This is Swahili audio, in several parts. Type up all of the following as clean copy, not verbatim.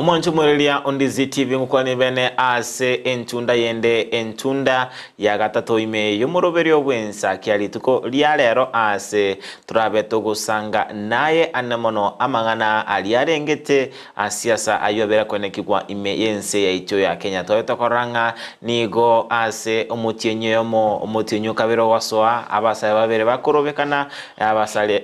Omoncho mwerelia Ondizi TV ngukwane bene ase entunda yende entunda ya gatatu ime yomuroberi obwensa kyali tuko lyalero ase turabeto gusanga naye anemono amangana aliarengete asiasa ayobera konekigwa ime yense ya icho ya Kenya toyota koranga nigo ase omutinyo kabiro wasoa abasaye babere bakorobekana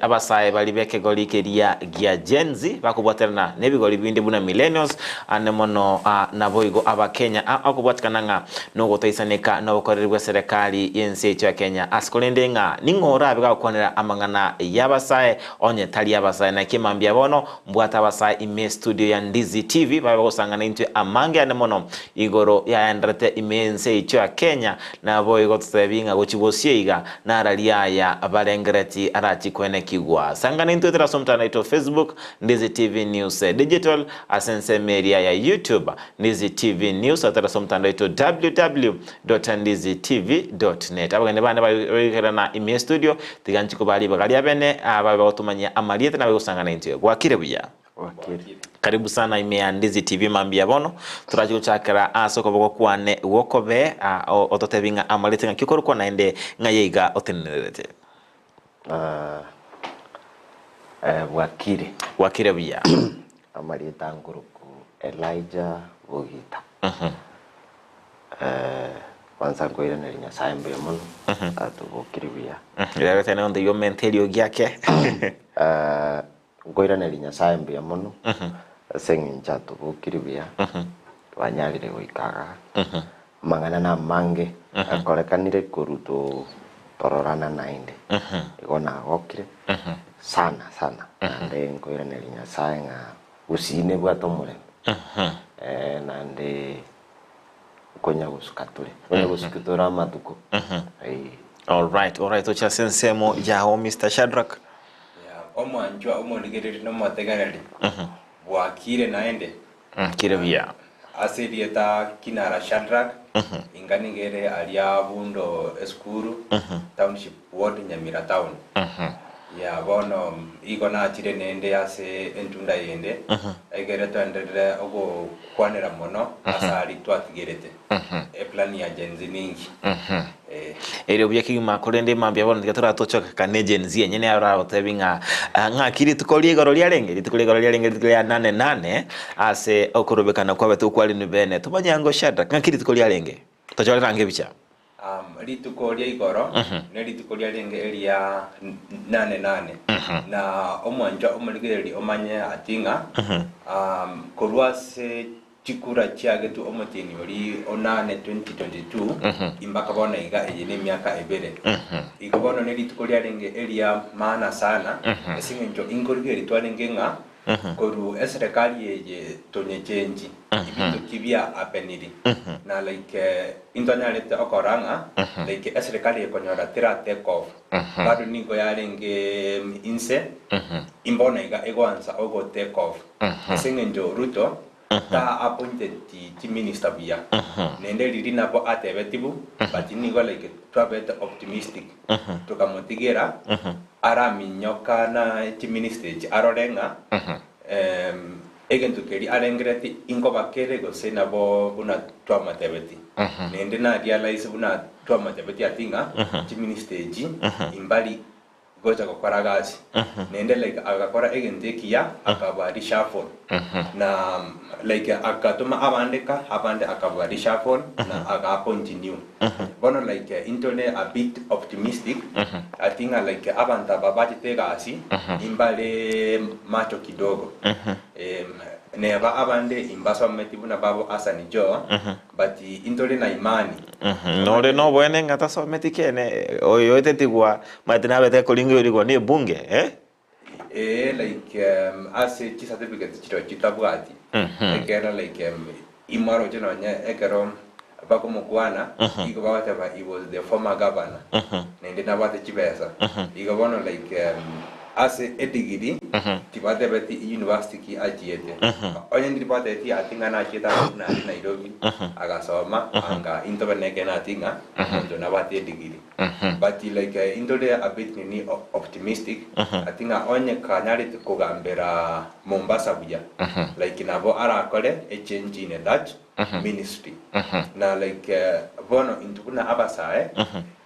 abasaye balibeke golikeria gya genzi bakubwaterana nebigoli bindi buna millennials anemono naboigo abakenya akubwatikananga no gutaisanika no gukorerwa serikali yense icho ya Kenya asikolende nga ningora abigakonera amangana yabasaye onye tali yabasaye na kimambia bono mbwata abasaye ime studio ya Ndizi TV babagosangana into amange anemono igoro ya endrate imense icho ya Kenya na boigo tsebinga gochibosieiga na aralia ya abalengreti arati kwene kigwa sangana into trasomtana ito Facebook Ndizi TV News Digital asense media ya YouTube Ndizi TV News atrasomtana ito www.ndizitv.net abagende bane bagera na ime studio tiganchiko bali bagali abene ababatumanya amaliete na bagosangana into gwakire buya wakiri. Karibu sana ime ya Ndizi TV mambia bono turaje gucakara asoko boko kwane wokobe ototebinga amalete ngikoro kwa naende ngayeiga otenerete wakire buya amaleta nguruku Elijah Bogita kwanza ngoira na Nyasaye mbe muno atubukire buya rero tene onde yo mentelio gyake ngoira na Nyasaye mbe muno senginja tubukire buya twanyarire goikaga mangana na mange akorekanire kuruto tororana nainde igona gokire sana nande ngoira na Nyasaye nga usine bwatomure nande konya gusukatura matuko all right ocha sensemo yaho Mr. Shadrack omwanjwa omonigereri no mateganari bwakire naende kire buya asirieta kinara Shadrack inganigere alia bundo eskuru township ward Nyamira town ya bono igona achire nende ase entunda yende egere twendere ogo kwanera mono asari twatigerete plan ya genzi ningi ere byaki makorende mambya bono tigatora tochoka kane genzi yenyene arabotebinga ngakiri tukoliye goro lyalenge ya 88 ase okorobekana kwa betu kwali nibene tumanyango Shadrack ngakiri tukolialenge tochorange bicha lituko lya igoro ne lituko lya lenge elia 88 na omwanja omuligereri omanye atinga kolwase chikura chiage tu omotini oli onane 2022 imbaka bona iga ejene miaka ebere igobona ne lituko lya lenge elia maana sana esingenjo ingorigeri twalenge nga koru serikali yeje tonye change ibintu kibia apeniri na like intonyalete okoranga like serikali ekonyora tira take off bado niko yarenge inse imbona iga egwanza ogo take off esengenjo Ruto ta appointed ti minister bia nende lirina po atebetibu but niko like twabet optimistic tukamotigera arami nyoka na ti minister arorenga egentukeri alengreti inko bakere go sena bo buna twamatebeti nende na realize buna twamatebeti atinga ti minister imbali goja gukora gazi nende like agakora egentekia akabari shuffle na like akatuma abande akabari shuffle na agapontinue bono like intone a bit optimistic I think like abanta babati tegasi imbale macho kidogo neba abande imbaso metibuna babo asani jo but intole na imani nore no bwene ngata so metikene oyo tetigwa matina bete kolingo yorigo ni bunge like ase chi certificate chiro chitabwati ekera like imaro jeno nya ekero bako mukwana iko bawateba he was the former governor nende nabate chibesa iko bono like ase a degree tibate beti university ki achiete onye ndipate ti atinga na chieta na Nairobi agasoma anga intobene na tinga ndo na bati degree but like into a bit ni optimistic atinga onye kanyari kugambera Mombasa buya like nabo ara kole a change in that ministry na like bono intukuna abasae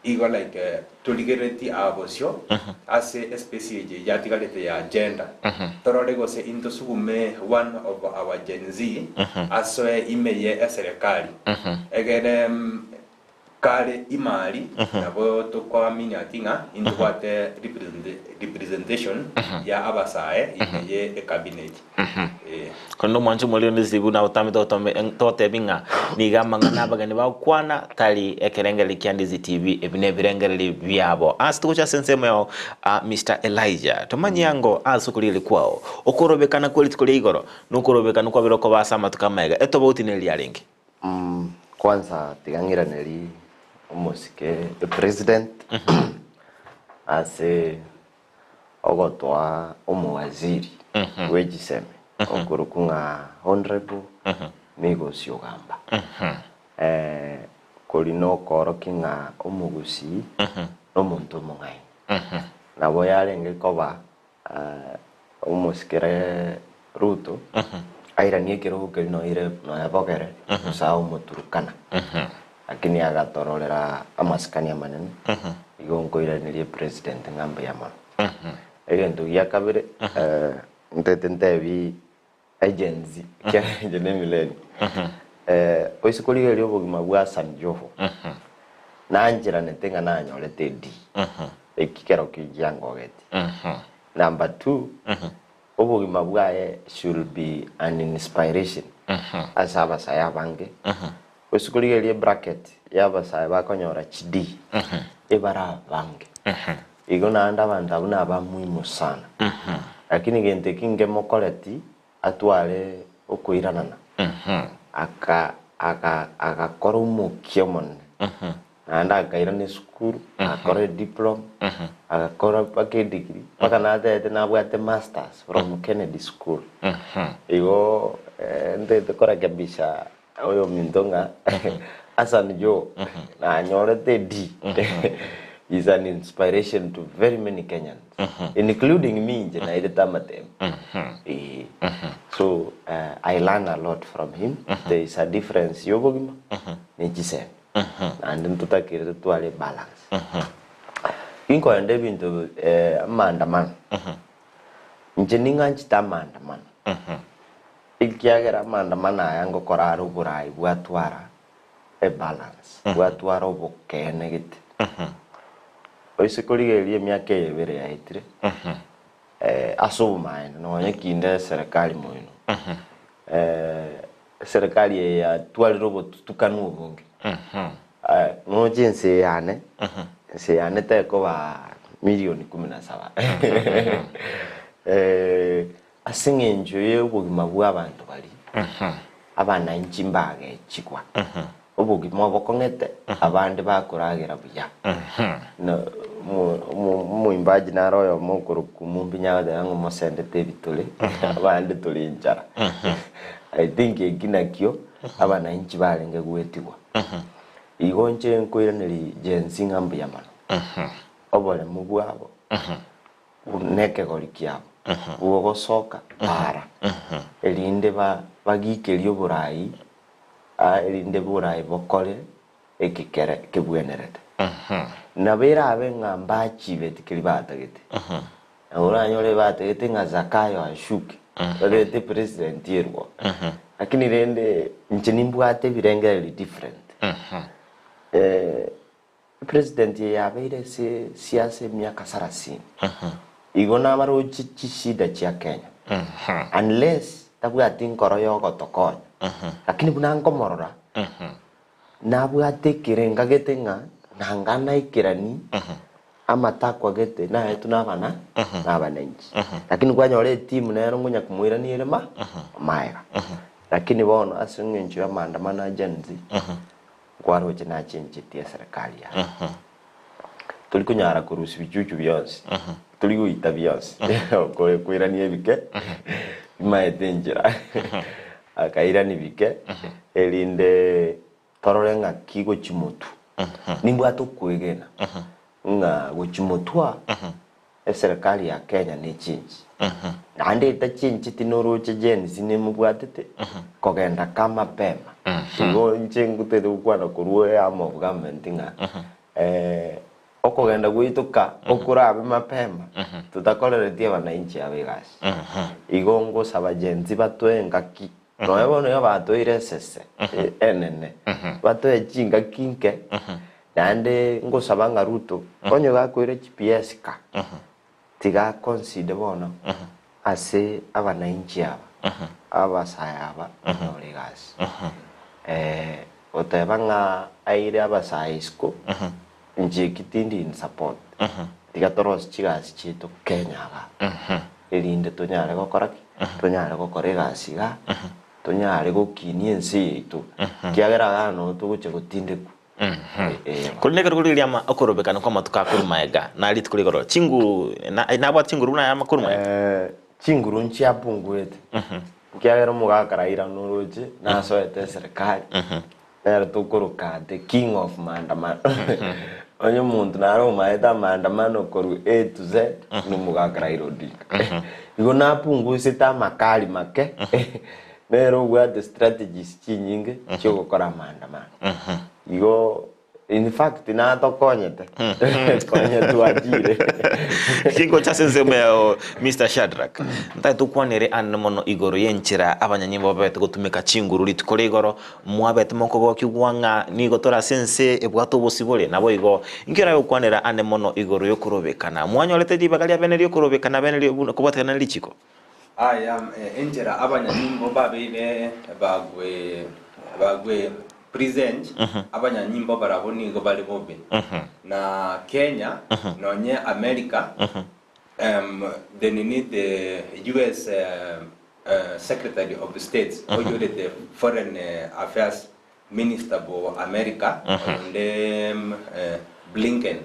igo like toligereti abosio ase especie ya tigalete ya agenda torolego se into sugume one of our Gen Z aso imeye serikali egere kale imali nabo tokwamini atinga into what representation ya abasae imeye cabinet kondo mwanchu molio ndizibu na utami tote binga niga mangana bagani ba kwana tali ekerengeli Kyandizi TV ebine birengeli byabo asitucha sensemo Mr. Elijah tomanyango asukulili kwao okorobekana kweli tukole igoro nukorobekana kwa biroko basama tukamaiga eto bauti neli alingi kwanza tigangira neli umusike the president ase ogotwa umuwaziri wegiseme okurukunga honorable Migos Yogamba kolino korokinga umugusi n'omuntu mungai nabo yarenge koba umusikere Ruto airanie kiruhuko no ire no yabogere usao muturukana lakini agatororera amasikania manene igongo iranirie president ngamba yamano egento yakabire ntetentebi agency kya jene mileni oisikoliga lyo bugima bwa Sanjoho nanjira netenga nanyorete di ekikero kijango geti number 2 obugima bwaye should be an inspiration asaba saya bange oisikoliga lyo bracket yaba saya bakonyora chidi ebara bange igona anda bantu abamuhimu sana lakini gente kinge mokoleti atwale okuiranana aka korumu kiemon anda akairane school akore diploma akora pake degree paka na ate na bwate masters from Kennedy School igo ndete kora kabisa oyo mindonga Hassan Jo na nyorete di is an inspiration to very many Kenyans, including me in United Tamatem. So I learn a lot from him. There is a difference. Yobogima, Nijise, and then tutakire tuale balance. Inko ende bintu mandaman. Njeninga nchita mandaman. Ikiagera mandaman ayango koraru burai buatwara a balance. Buatwara obokene gite. Oisikoliga elie miaka ebere ya itire asoma no nyekinde serikali moino serikali ya twali robot tukanu ubunge no jinsi yane se yane teko ba milioni 17 asinge njoye ubugima bw'abantu bali abana inchimbage chikwa ubugima bokongete abandi bakuragira buya no mu imbaji na royo mukuru kumumbi nyaga yango mosende tebitole abandi tulinjara I think eginakyo abana inchi balenge gwetiwa igonche nkoira neri jensi ngambu yamano obole mugwabo uneke golikiabo ugo soka para elinde bagikerio burai elinde burai bokole ekikere kebwenerete nabera abenga mbachi betikiri batagete ahora nyole batagete nga Zakayo ashuke lete president yerwo lakini rende nchinimbwate birengeli different president ya beire se siasa miaka 30 igona maro chishida cha Kenya unless tabwati nkoro yoko tokonya lakini bunango morora nabwate kirenga getenga nangana ikirani amatakwa gete na etu nabana nabanenji lakini kwanyole timu nero ngunya kumwirani elema maiga lakini bono asingenje ya maandamano agenzi kwaro china chinchi tia serikali ya tuli kunyara kurusi bichuchu byonse tuli guita byonse ko kwiranie bike maete njira akaira ni bike elinde tororenga kigo chimotu nimba tukwegena nga gochimotwa serikali ya Kenya ni chinji ande ta chinji tinoro chejeni sinemubwatete kogenda kama pema igo nchengute ukwana kuruwe ya mob government nga okogenda guituka okurabe mapema tutakoreretie bananchi abegasi igo ngo saba jenzi batwenga ki noebono yo batoire sese enene batwe chinga kinke nande ngo sabanga Ruto konyo gakwire GPS ka tiga consider bono ase abananchi abasaya aba noregasi otebanga aire abasaisko nje kitindi in support tiga toros chigasi chito Kenya ga elinde tonyare gokora tonyare gokora gasi ga tonyare gokinie nsi itu kiagera gano tuguche gutindeku kulineka kulilia ma okorobekana kwa matuka kurumaega na ali tukuligoro chinguru na bwa chinguru na ama kurumaega chinguru nchia punguete kiagera mugakaraira nuroje na soete serikali na tukuruka the king of maandamano onye muntu naro maeta maandamano koru A to Z ni mugakaraira odika igo na punguise ta makali make nero gwa the strategies chinyinge cyo gukora maandamano igo in fact na tokonyete konye tuajire kingo chasenzemeo Mr. Shadrack ntai tukwanere anmono igoro yenchira abanyanyimbo babete gutumika chinguru litukore igoro mwabete mokogo kigwanga nigo tora sense ebwato bosibole nabo igo ingira yokwanera anmono igoro yokurobekana mwanyolete dibagalia beneri yokurobekana beneri kubatana lichiko aya enjera abanyanyimbo babire bagwe present abanyanyimbo baraboni go bali bobe na Kenya nonye America they need the US Secretary of State or the Foreign Affairs Minister for America and Blinken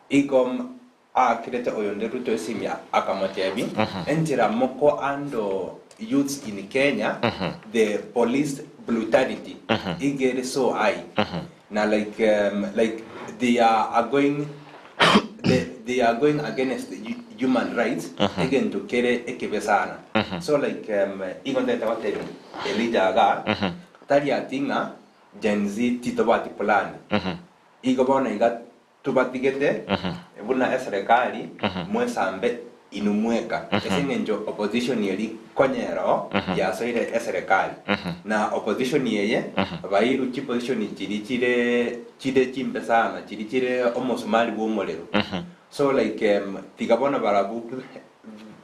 ikom akirete oyonde Ruto simya akamotebi entira moko ando youths in Kenya the police brutality igere so high now like they are going against human rights again to kere ekebesana so like igonde tawate elija ga tali atinga Gen Z titobati plan igobona iga tubatigete buna serikali mwesambe inumweka esingenjo opposition yeli konyero ya soire serikali na opposition yeye bairu chi position chide chimbe sana chide omosumali bomolero so like tigabona barabu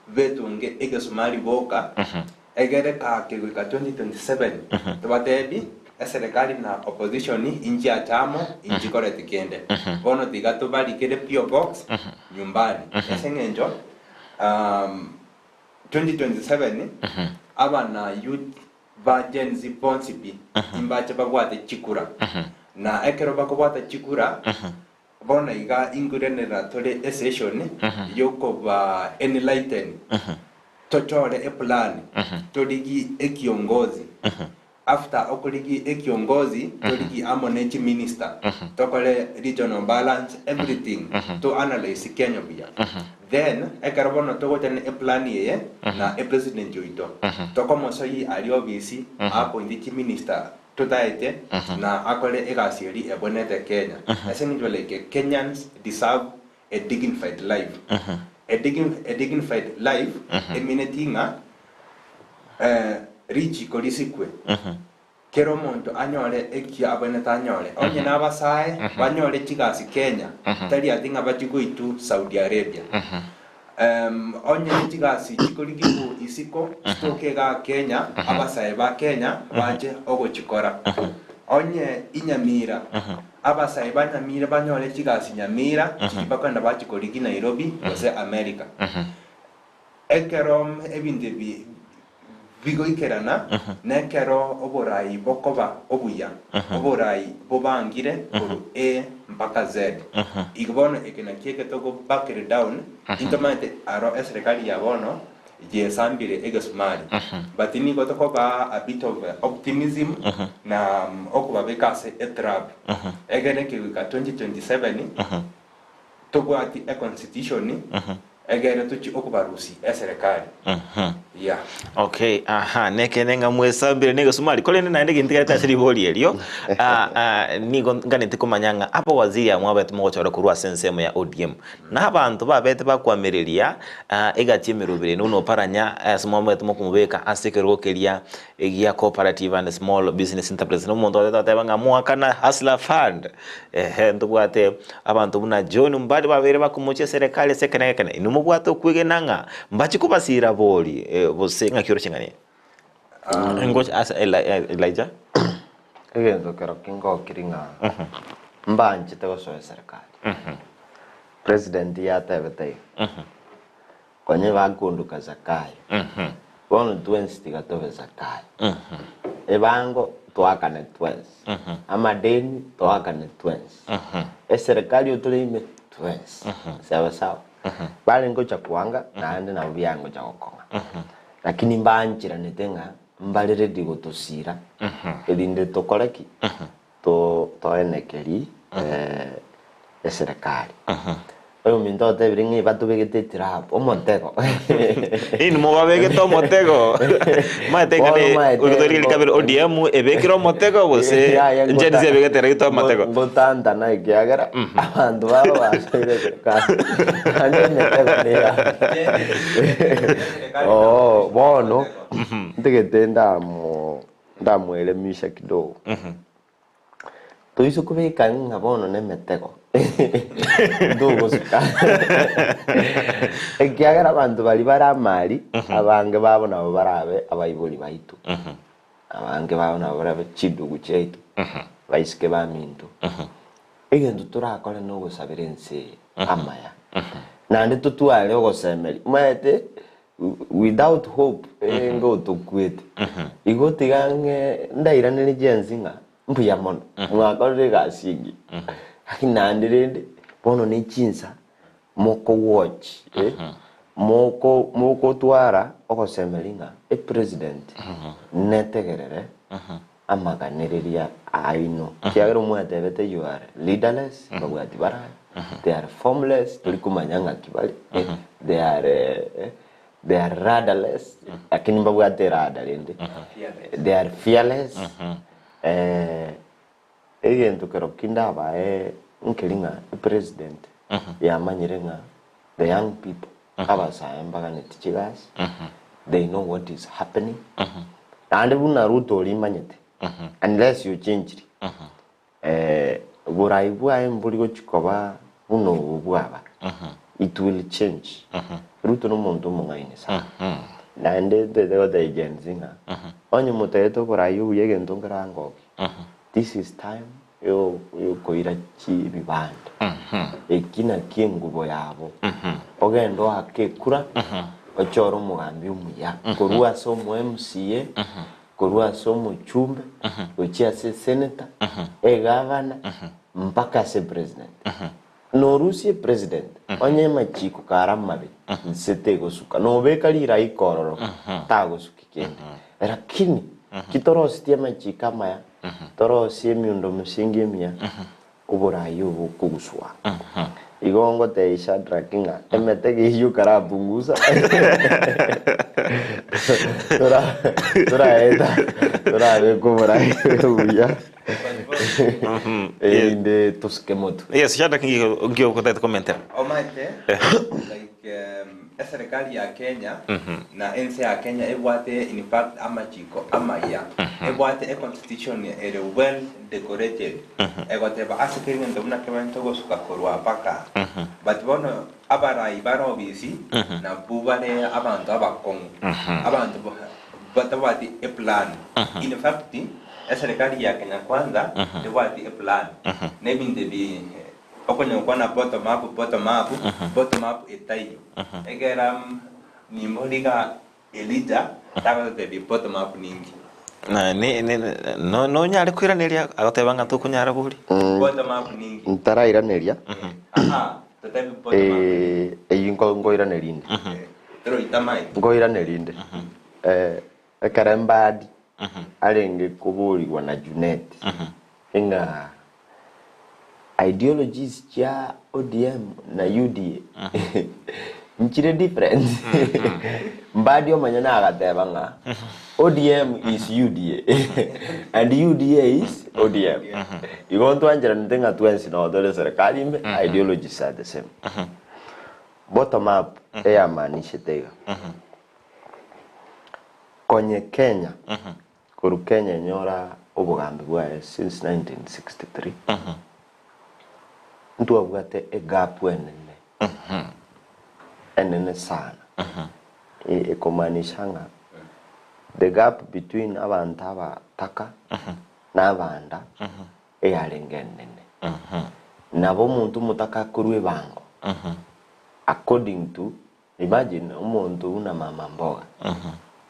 vetunge ege sumali boka egere ka kegwika 2027 tubatebi serikali na opposition inji atamo inji korete kende bono tigato bali kede PO box nyumbani esingenjo 2027 abana youth ba Gen Z ponsipi imbache babwate chikura na ekero bakobwata chikura bona iga ingurenera tole session yoko ba enlighten tochore e plan toligi ekiongozi after okuligi ekiongozi toligi amonechi minister tokole regional balance everything to analyze Kenya bia then ekarabono togoten e plan ye na e president joito tokomo soyi aliobisi appointed minister totaete na akole egasieri ebonete Kenya essentially Kenyans deserve a dignified life a dignified life eminetinga richi kolisikwe kero monto anyore ekia aboneta anyore onye nabasae banyore chigasi Kenya tali atinga bachiguitu Saudi Arabia onye chigasi chikoligibu isiko stokega Kenya abasae ba Kenya baje ogochikora onye inyamira abasae banyamira banyore chigasi nyamira chibakanda bachikoligi Nairobi ose America ekerom ebinde bigo ikerana nekero oborai bokoba obuya oborai bobangire kuru A mpaka Z igbono ekena kieke togo back down intomate aro serikali ya bono je sambire egesumari but ni gotoko ba a bit of optimism na okuba bekase etrap egene kiwika 2027 togo ati a constitution egere tuchi okuba rusi serikali yeah okay nekenenga mwesambire negesumari kole naende gintiga tashiri boli elio nigo nganete kumanyanga apo waziri amwabete mogochora kurwa sensemo ya ODM na abantu babete bakwamiriria egatimirubire nuno paranya asmomete mokumubeka asekerokeria egia cooperative and small business enterprise no muntu atatebanga mwakana hustler fund ndubwate abantu buna John mbali babere bakumuche serikali sekenekene inumubwate okwegenanga mbachikubasira boli bosenga kiro chingani ngoch as Elijah egento kero kingo kiringa mbanje tego so serikali president ya tebete konye bakunduka zakai bono twenstiga tobe zakai ebango twakane twens amadeni twakane twens serikali utulime twens sawa sawa bali ngocha kuanga naende na byango cha gokonga lakini mbanjira netenga mbali ready gotosira edinde tokoreki to enekeri serikali oyo minto te bringi batu begete trap o montego in mo babege to montego mateka ne urutori likabero ODM ebekiro montego bose njeni ze begete rito montego botanda na ikiagera abandu babo basire serikali anje metego ne oh bono ntegete ndamwele misha kidogo tuiso kubika ngabono ne metego ndugo suka ekiagera abantu bali baramari abange babo nabo barabe abayiboli baitu abange babo nabo barabe chidugu chetu baisike bamintu egento turakora no gusabirense amaya nande tutwale ogosemeri mwete without hope ngo tukwete igotigange ndairanire jenzinga mbuya mono mwakorire gasingi akinandirende bono ni chinsa moko watch moko twara ogosemeringa president netegerere amaganiria aino kiagero mwatebete you are leaderless bagwati bara they are formless tulikumanyanga kibali they are rudderless lakini bagwate rudderende they are fearless egento kero kinda bae nkelinga president ya manyirenga the young people abasaembaga netichigas they know what is happening and buna ruto limanyete unless you change buraibu mbuli gochikoba buno bwaba it will change ruto no muntu mungaine sa na ndede the agenzinga onye muteto buraibu yegento ngarangoki this is time yo koira chibibanda ekina kingubo yabo ogendo akekura ochoro mugambi umuya korua so mu MCA korua so mu chumbe ochia se senator governor mpaka se president no rusie president onye machiko karamabe setego suka no bekalira ikororo tago sukikende lakini kitorostia machika maya toro sie miundo msingi mia uburayo kuguswa igongo te isha drakinga emetege hiyo karapunguza tora kuburayo uya inde toskemoto yes shada ngio kutata commentary omate like serikali ya Kenya na NC ya Kenya ebwate in fact amachiko amaya ebwate constitution ere well decorated egote ba asikiri ndumna kemento gosuka korwa paka but bono abarai baro bisi na bubale abantu abakongo abantu batawati a plan in fact serikali ya Kenya kwanza ebwate a plan nebinde bi okonyo kwana bottom up etayo egera ni moliga Elijah tago the bottom up ningi na no nyare kwiraniria agotebanga tukunyara buri bottom up ningi ntarairaniria tatabi bottom up ngoiranirinde pero itamai ngoiranirinde karembadi arenge kuburirwa na Junet inga ideologies cha ODM na UDA nchire different mbadi omanyana agatebanga ODM is UDA and UDA is ODM you want to anjira ntenga twensi no dole serikali mbe ideologies are the same bottom up maanisha tega konye Kenya kuru Kenya nyora obugambi bwae since 1963 ntu abugate gap enene sana ekumanishanga the gap between abantu abataka n'abanda eyalengenene nabo muntu mutaka kurwe bango according to imagine umuntu una mama mboga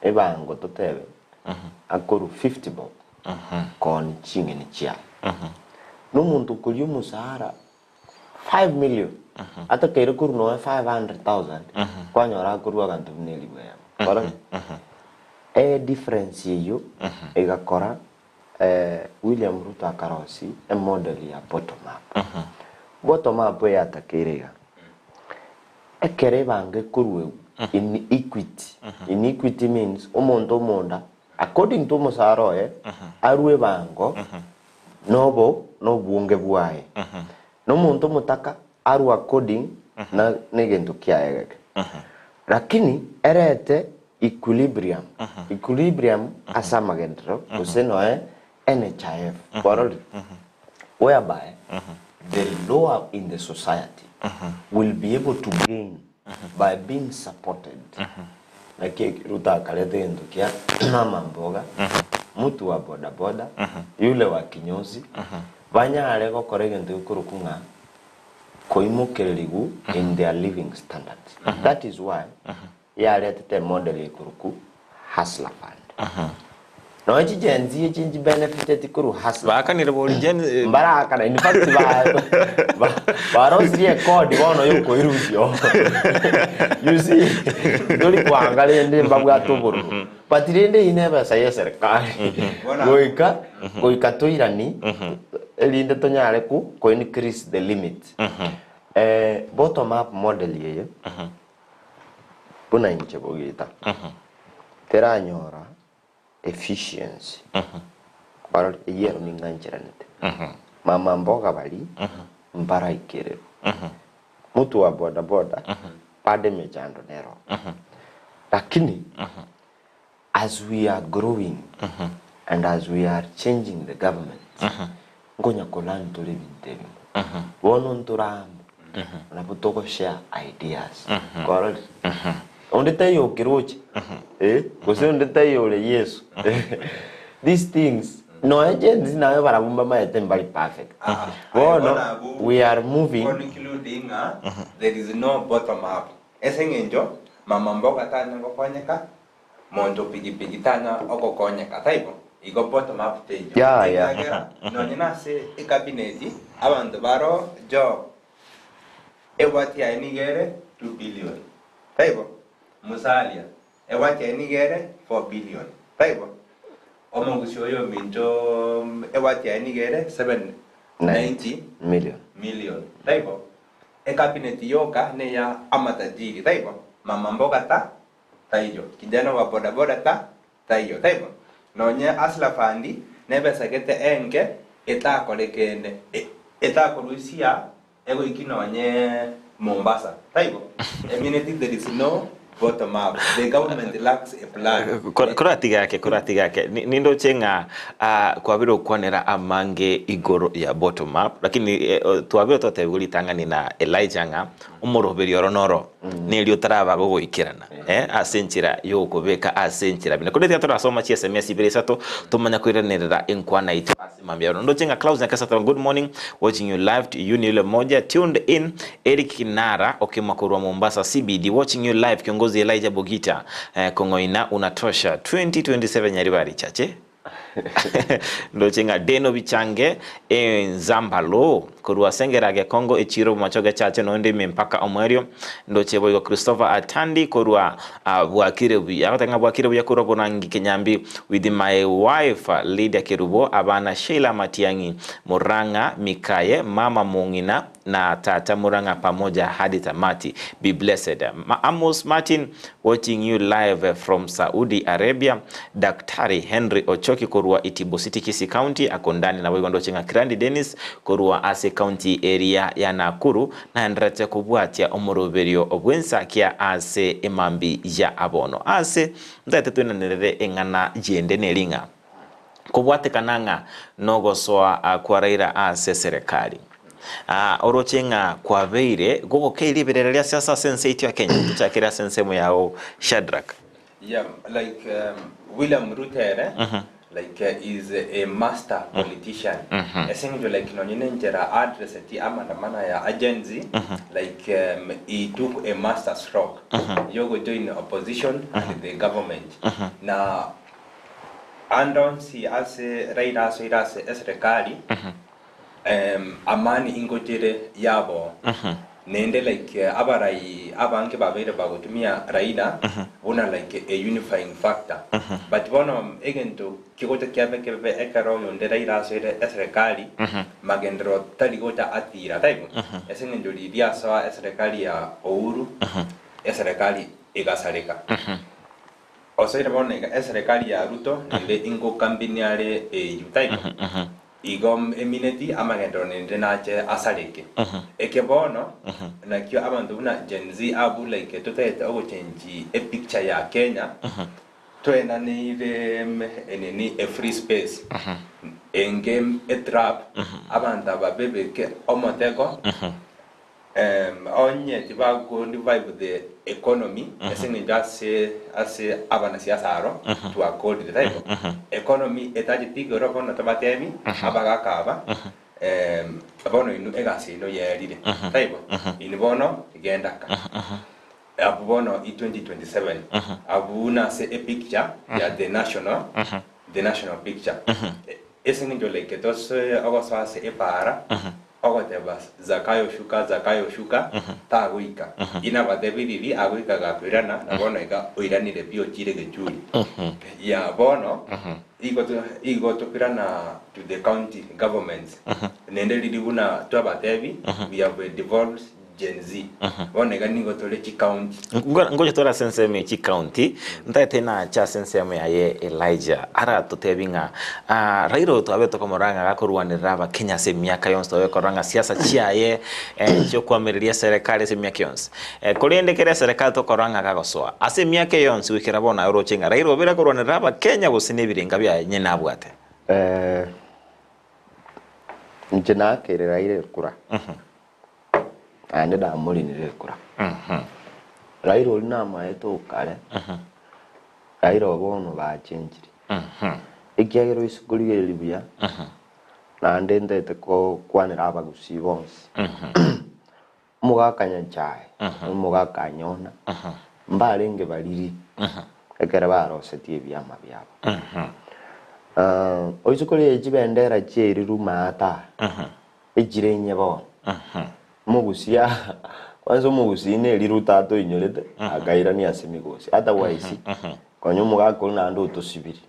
ebango totebe akuru 50 bob kon chingeni chia n'umuntu kuri umusahara 5 million ata kere kuru no 500,000 kwanyora kuru agantu neli bwa kora difference yo egakora William Ruto akarosi model ya bottom up ya takerega ekere bange kuru inequity means umuntu monda according to musaro arwe bango no bunge bwae no muntu mutaka aru according na negento kiaege lakini erete equilibrium asamagendro useno NHIF whereby the lower in the society will be able to gain by being supported like Ruta kalete ndo kia mama mboga mtu wa boda boda yule wa kinyozi banya alego korege ndo kurukunga koimukererigu in their living standards that is why the model ikuruku hustler fund no ejigenzi ejinji benefited kuru hustler bakanire boli gen baraka in fact ba rosrie code wono yuko irusyo you see doli kwangale ndi mbabwa tuburu patirende ineba saye serikali goika toirani elinde tonyare ko increase the limit bottom up model yeye buna inche bogita teranyora efficiency para yero ninganchiranete mama mboga bali mbara ikere mtu wa boda boda pade mejando nero lakini as we are growing and as we are changing the government ngonya kolan to live in wono nturam na butoko share ideas correct onde tayo kirochi kose onde tayo le Yesu these things no agents na barabumba maete mbali perfect we are moving including there is no bottom up esengenjo mama mboga tana ngokonyeka mondo pigi tana okokonyeka taipo igo bottom up tejo no nyina se e cabinet abantu baro job ewati ainigere 2 billion taipo musalia ewati ainigere 4 billion taipo omongusyo yo minto ewati ainigere 790 million taipo e cabinet yoka ne ya amatajiri taipo mama mboga taijo kijana wa boda boda taijo taipo nonye asla fandi nebe sagete enke etakolekene etakorusia ego ikinonye Mombasa taibo eminenti there is no bottom up the government lacks a plan kurati yake nindo chenga kwabiro kwanera amange igoro ya bottom up lakini twabiro totebuli tangani na Elijah nga umuroberi oronoro nilio taraba gogoikirana asenchira yoko beka asenchira bina kodete turasoma chi SMS ibiresato tumanya kwiranirira inkwana itu asimambia ndo chenga Klaus na kasata good morning watching you live you nile moja tuned in Eric Kinara okimakurwa Mombasa CBD watching you live kiongozi kiongozi Elijah Bogita kongoina unatosha 2027 nyaribari chache ndochenga Deno Bichange Nzambalo kurwa sengerage Kongo echiro machoga chache nonde mpaka omwerio ndoche boyo Christopher Atandi kurwa bwakirebu yakatanga bwakirebu yakura bonangi Kenyambi with my wife Lydia Kerubo abana Sheila Matiangi Muranga Mikaye mama Mungina na tata Muranga pamoja hadi tamati. Be blessed. Amos Martin watching you live from Saudi Arabia. Daktari Henry Ochoki kurwa Itibo City Kisi County akondani na wegondo chenga Kirandi Dennis kurwa Ase County area ya Nakuru na ndrate kubwatia omoroberio obwensa kia Ase Emambi ya Abono. Ase ndate tuena nerere engana jiende nelinga kubwate kananga nogo soa kwaraira Ase serikali. Orochenga kwa beire gogo keili berelia siasa sense itwa Kenya tuchakira sense mo yao Shadrack. Yeah, like William Ruto like is a master politician. Essentially like nonyene njera address ati amandamana ya agency like he took a master stroke. Yogo join opposition and the government. Na andon si ase raida so irase esrekali amani ingojere yabo nende like abarai abanke babere bagotumia raida bona like a unifying factor but bona egento kigota kyabe kebe ekaro yonde raida so esrekali magendro taligota atira taibo esenendo lidia sawa esrekali ya Ouru esrekali egasareka osoira bona esrekali ya Ruto nende ingo kambiniare yutaibo igom emineti amagendro nende nache asareke ekebono na kyo abantu na Gen Z abu like totete ogo change a picture ya Kenya twena ni eneni a free space engame a trap abantu ababebe ke omotego onye tibago ni vibe the economy esene jase ase abana siasa aro to accord the type economy etaje tigoro bona tabatemi abaga kaba abono inu egasi no yerire type inibono igenda ka abubono 2027 abuna se a picture ya the national picture esene jo like tos ogosa se epara ogotebas zakayo shuka taguika ina badebiri aguika gapirana na bono ega oiranire bio chire gechuri ya bono igo to pirana to the county governments nende lidibuna to abatebi we have devolved Gen Z bono ega ningo tole chi county ngoja tora sense me chi county ntate na cha sense me aye Elijah ara totebinga rairo to abeto komoranga gakurwanira ba Kenya se miaka yonse to koranga siasa chiaye cyo kwamiriria serikali se miaka yonse kolende kere serikali to koranga gagosoa ase miaka yonse wikira bona eurochenga rairo bira korwanira ba Kenya gosinebirenga bya nyena abwate njena kere raire kura ande da muri ni rekura rairo na maeto kale rairo bono ba chenjiri ikiagero isukuri elibia na ndende te ko kwanira abagusi bonse mugakanya chai mugakanyona mbalenge baliri ekera barose tie byama byabo oisukuri ejibendera cheri ruma ata ejirenye bo mugusia kwanza mugusine liruta to inyorete agaira ni asimigosi otherwise konyo mugakuru na ndo tosibiri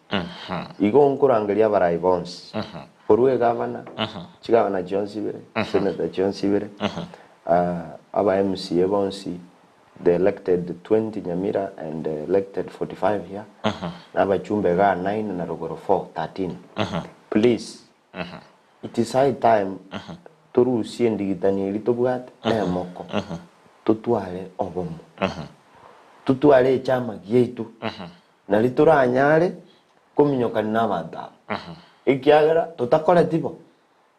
igo nkurangalia barai bonse porwe gavana chigavana Johnsibere senator Johnsibere aba MCA bonse they elected 20 Nyamira and elected 45 here aba chumbe ga 9 na rogoro 4 13 please it is high time toru siendi Daniel tobwat moko tutwale obomo tutwale chama yetu na lituranyare kominyoka n'abanda ikiagara tutakora tipo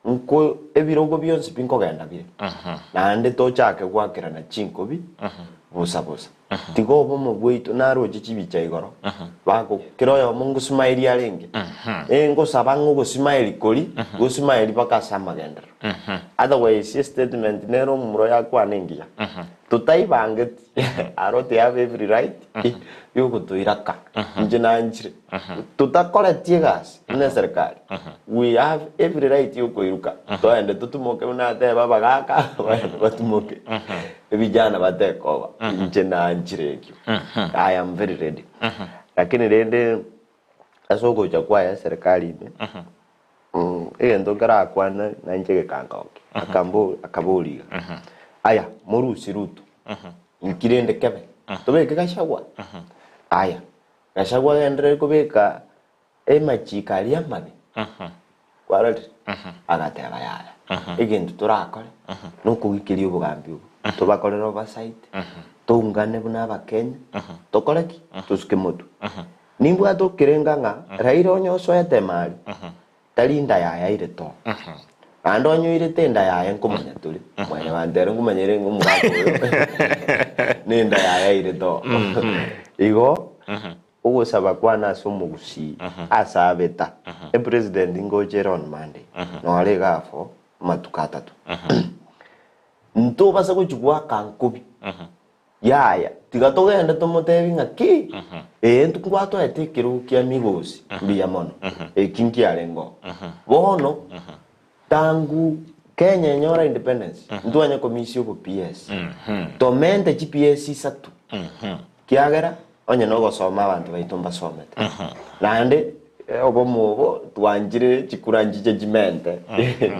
nko ebirogo byonse binko genda bire na ande tochake gwakira na chinkobi busa tigo bomo bwito naro chichibicha igoro bako kiroyo mungu smile yarenge ngo sabango go smile koli go smile baka sama gender otherwise statement nero muro yakwa nengia tutaibanget aroti have every right yuko tuiraka njina njire tutakoretie gas ne serikali we have every right yuko iruka toende tutumoke unate baba kaka batumoke vijana bateko njina njire kyo I am very ready lakini rende asoko chakwa ya serikali ne ndo gara kwana na njege kangoke akaboliga aya murusi Ruto nkirende kebe tobeke Gachagua aya Gachagua gendere kubeka emachikali amabe kwarali agateba yaya igintu turakore nuko gikiri ubugambi ubu tubakorera oversight tungane buna abakenya tokoreki tusuke mutu nimbwa tukirenganga Raila onyoso etemali talinda yaya ile to ando nyoire tenda yaya nkomanya tuli mwana bandere ngumanyere ngumugako nenda yaya ile to igo ugo sabakwana somugusi asabeta e president ngojera on Monday no alega fo matukata tu nto basa kuchukua kankubi yaya tigatogenda tomotebi ngaki ntukwato etekiru kia migosi biya mono kinki alengo bono tangu Kenya nyora independence nduanya komisio ko PS tomente GPS isatu kiagera onye no gosoma abantu baitumba somete nande obomubo twanjire chikuranji judgment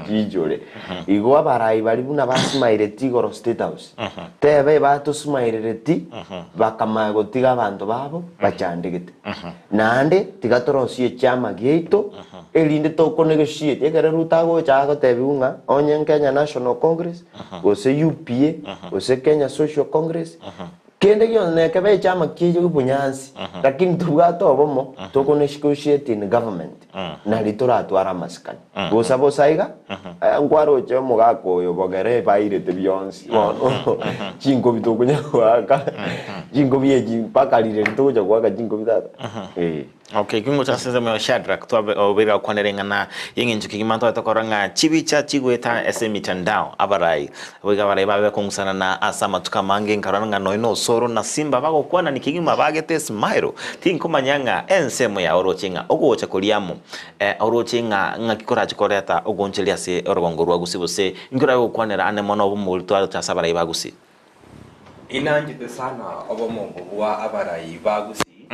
dijore igo abarai bali buna basimaire tigoro State House tebe bato sumaire ti bakamago tiga abantu babo bachandegete nande tigatorosie chama geito elinde toko negotiate egere rutago chago tebiunga onye Kenya National Congress ose UPA ose Kenya Social Congress kende yone kebe chama kijo kubunyansi lakini tugato bomo toko negotiate in government na litora atwara maskani bosabo saiga ngwaro che mugako yo bogere baire te bionsi wono chingo bitokunya waka chingo bieji pakalire toja kwaka chingo bitata okay kingo chasenza me Shadrack to obera kwanerenga na yenginju kimanto atokoranga chibicha chigweta ese mitandao abarai wega bare babe kungsana na asama tukamange nkaranga noino soro na simba bago kwana nikigima bagete smile tinkumanyanga ensemo ya orochinga ogocha kuliamu orochinga ngakikora chikoreta ogonchelia se orogongo rwagusibose ngura kwanera ane mono obumulto chasabarai bagusi inanjite sana obomongo bwa abarai bagusi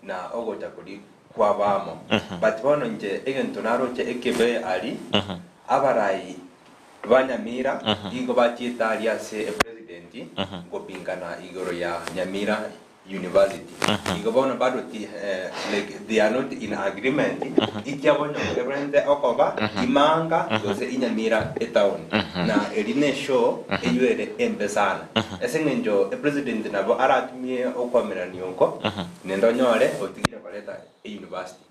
na ogocha kuli kwa bamo but bono nje egento naroche ekebe ali abarai banyamira igo bachita ali ase president gopingana igoro ya Nyamira University igo bono bado like they are not in agreement ikiabonyo reverend okoba imanga yose inyamira etown na eline show eyuere empezana esengenjo president nabo aratumie okwamera nyonko nendo nyore otigire koleta university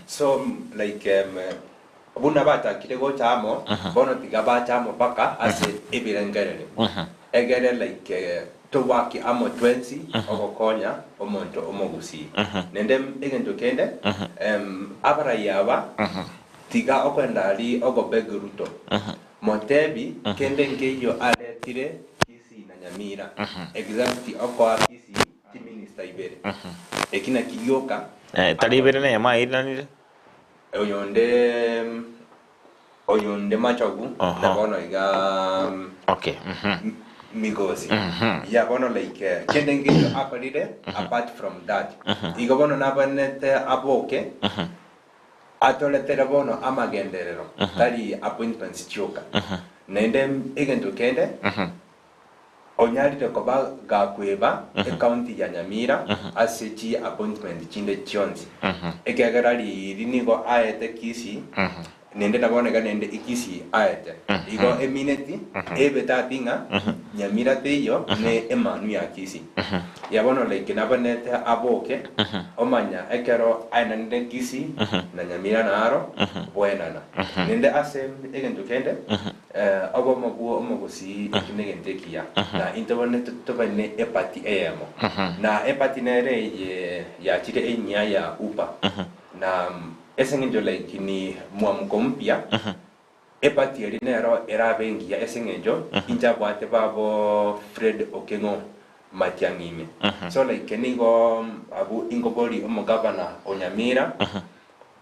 so like buna bata kirego chamo bono tigaba chamo paka ase ebirengerere egere like towaki amo 20 ogokonya omonto omogusi nende egento kende abara yaba tiga okwenda ali ogobeg Ruto motebi kende ngeyo aletire kisi na Nyamira exactly okwa kisi ti minister ibere ekina kiyoka talibere na yama ilanire oyonde machogu na bono iga okay migosi ya bono like kende ngeyo akolire apart from that igo bono nabanete aboke atoletera bono amagenderero tali appointments choka nende egento kende onyali to koba gakweba county ya Nyamira aseti appointment chinde chionzi ekegarali linigo aete kisi nende naboneka nende ikisi aete igo emineti ebetatinga Nyamira teyo ne emanu ya kisi yabono like nabonete aboke omanya ekero aina nende kisi na Nyamira naro buenana nende ase egento kende omogusi ekinegente kia na internet tobane epati emo na epati nere ya chire enya ya upa na esengenjo like ni muamko mpya epati yali nero era bengi ya esengejo inja bwate babo Fred Okengo Matiang'i so like kenigo abu ingobori omogavana Onyamira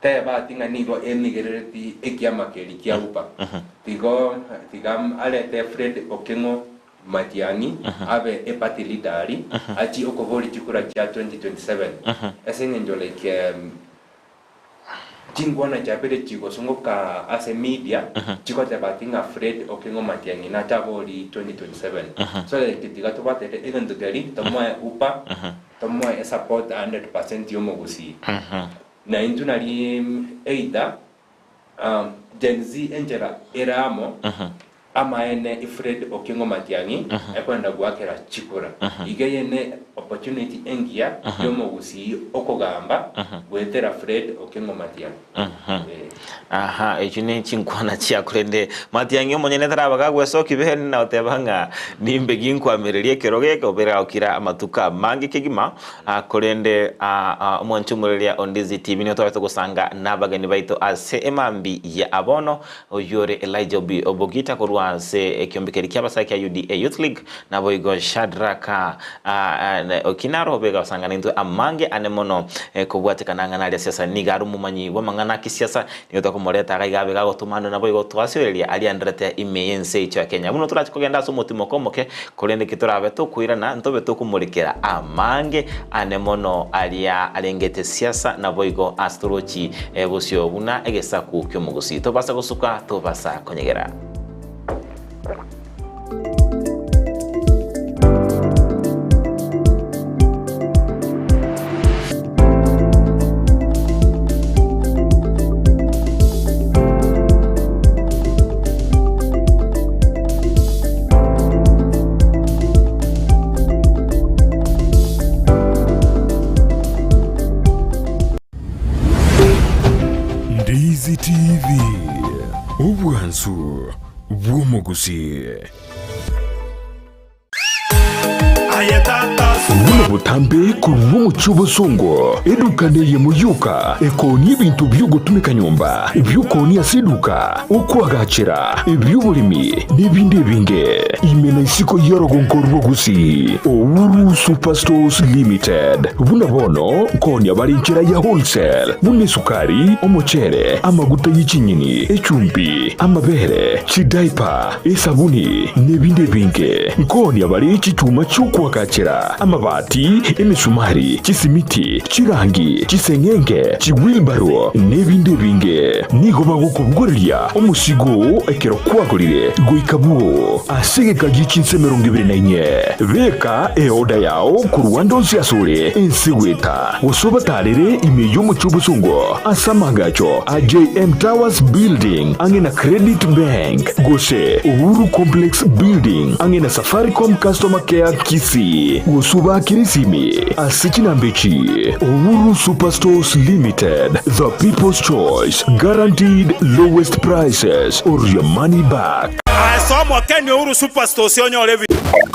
te ba tinga nigo emigereti ekiama keli kia upa tigam alete Fred Okengo Matiang'i abe epati lidari achi okobori chikura cha 2027 esengejo like Chingwana jabere chigo songoka as a media chigo tabatinga Fred Okengo Matiang'i na tabori 2027 so like tigato batete egento teri tomoe upa tomoe support 100% yomogusi na intunari eida Gen Z Angela eramo ama ene Fred Okengo Matiang'i ekwenda gwakera chikura igeyene opportunity engia yomogusi okogamba gwetera Fred Okengo Matiang'i echine chinkwana chia kurende Matiang'i omonyene tarabaga gwesoki beheni na otebanga nimbe ginkwamererie kerogeke obera okira amatuka mangi kigima kurende omwanchumureria ondizi TV ni twabeto gusanga nabagani baito ase emambi ya abono oyore Elijah Obogita kurwa ase ekyombekeri kyabasa kya UDA Youth League nabo igo Shadraka okinaro bega usanga nintu amange anemono kubwatikana ngana siasa nigaru mumanyi wamangana kisiasa niyo kumoreta gaigabe gagotumana nabo igo twasireria ali andrete imeyense cyo Kenya muno turachikogenda so mutimo komoke kurende kiturabe to kuirana ntobe to kumurikira amange anemono alia alengete siasa nabo igo astrology busyo buna egesaku kyomugusi to basa gusuka to basa konyegera Ndizi TV Obwansu bw'omugusi Ubuno butambe kuruwo muchubo songo edukaneye muyuka ekoni ibintu by'ugutumika nyumba ibyukoni asiduka ukwagacira iby'ubulimi n'ibindi binge imena isiko yorogonkorwo gusi Owuru Superstores Limited buna bono koni abarinchira ya wholesale bune sukari omuchere amaguta y'ikinyini echumbi amabere chidaipa esabuni n'ibindi binge koni abari icyuma cy'ukwagacira amabati imisumari chisimiti chirangi chisengenge chiwilbaro n'ibindi binge nigo bagukubugurira umusigo ekero kwagurire goikabuo asegeka gichinse 24 beka eoda yao ku Rwanda osiasure ensigweta usobatarire imeyo mucubusungo asamagacho AJM Towers Building angena Credit Bank gose Uhuru Complex Building angena Safaricom Customer Care Kisi usuba kirisimi asikinambechi Owuru Superstores Limited, the people's choice, guaranteed lowest prices or your money back.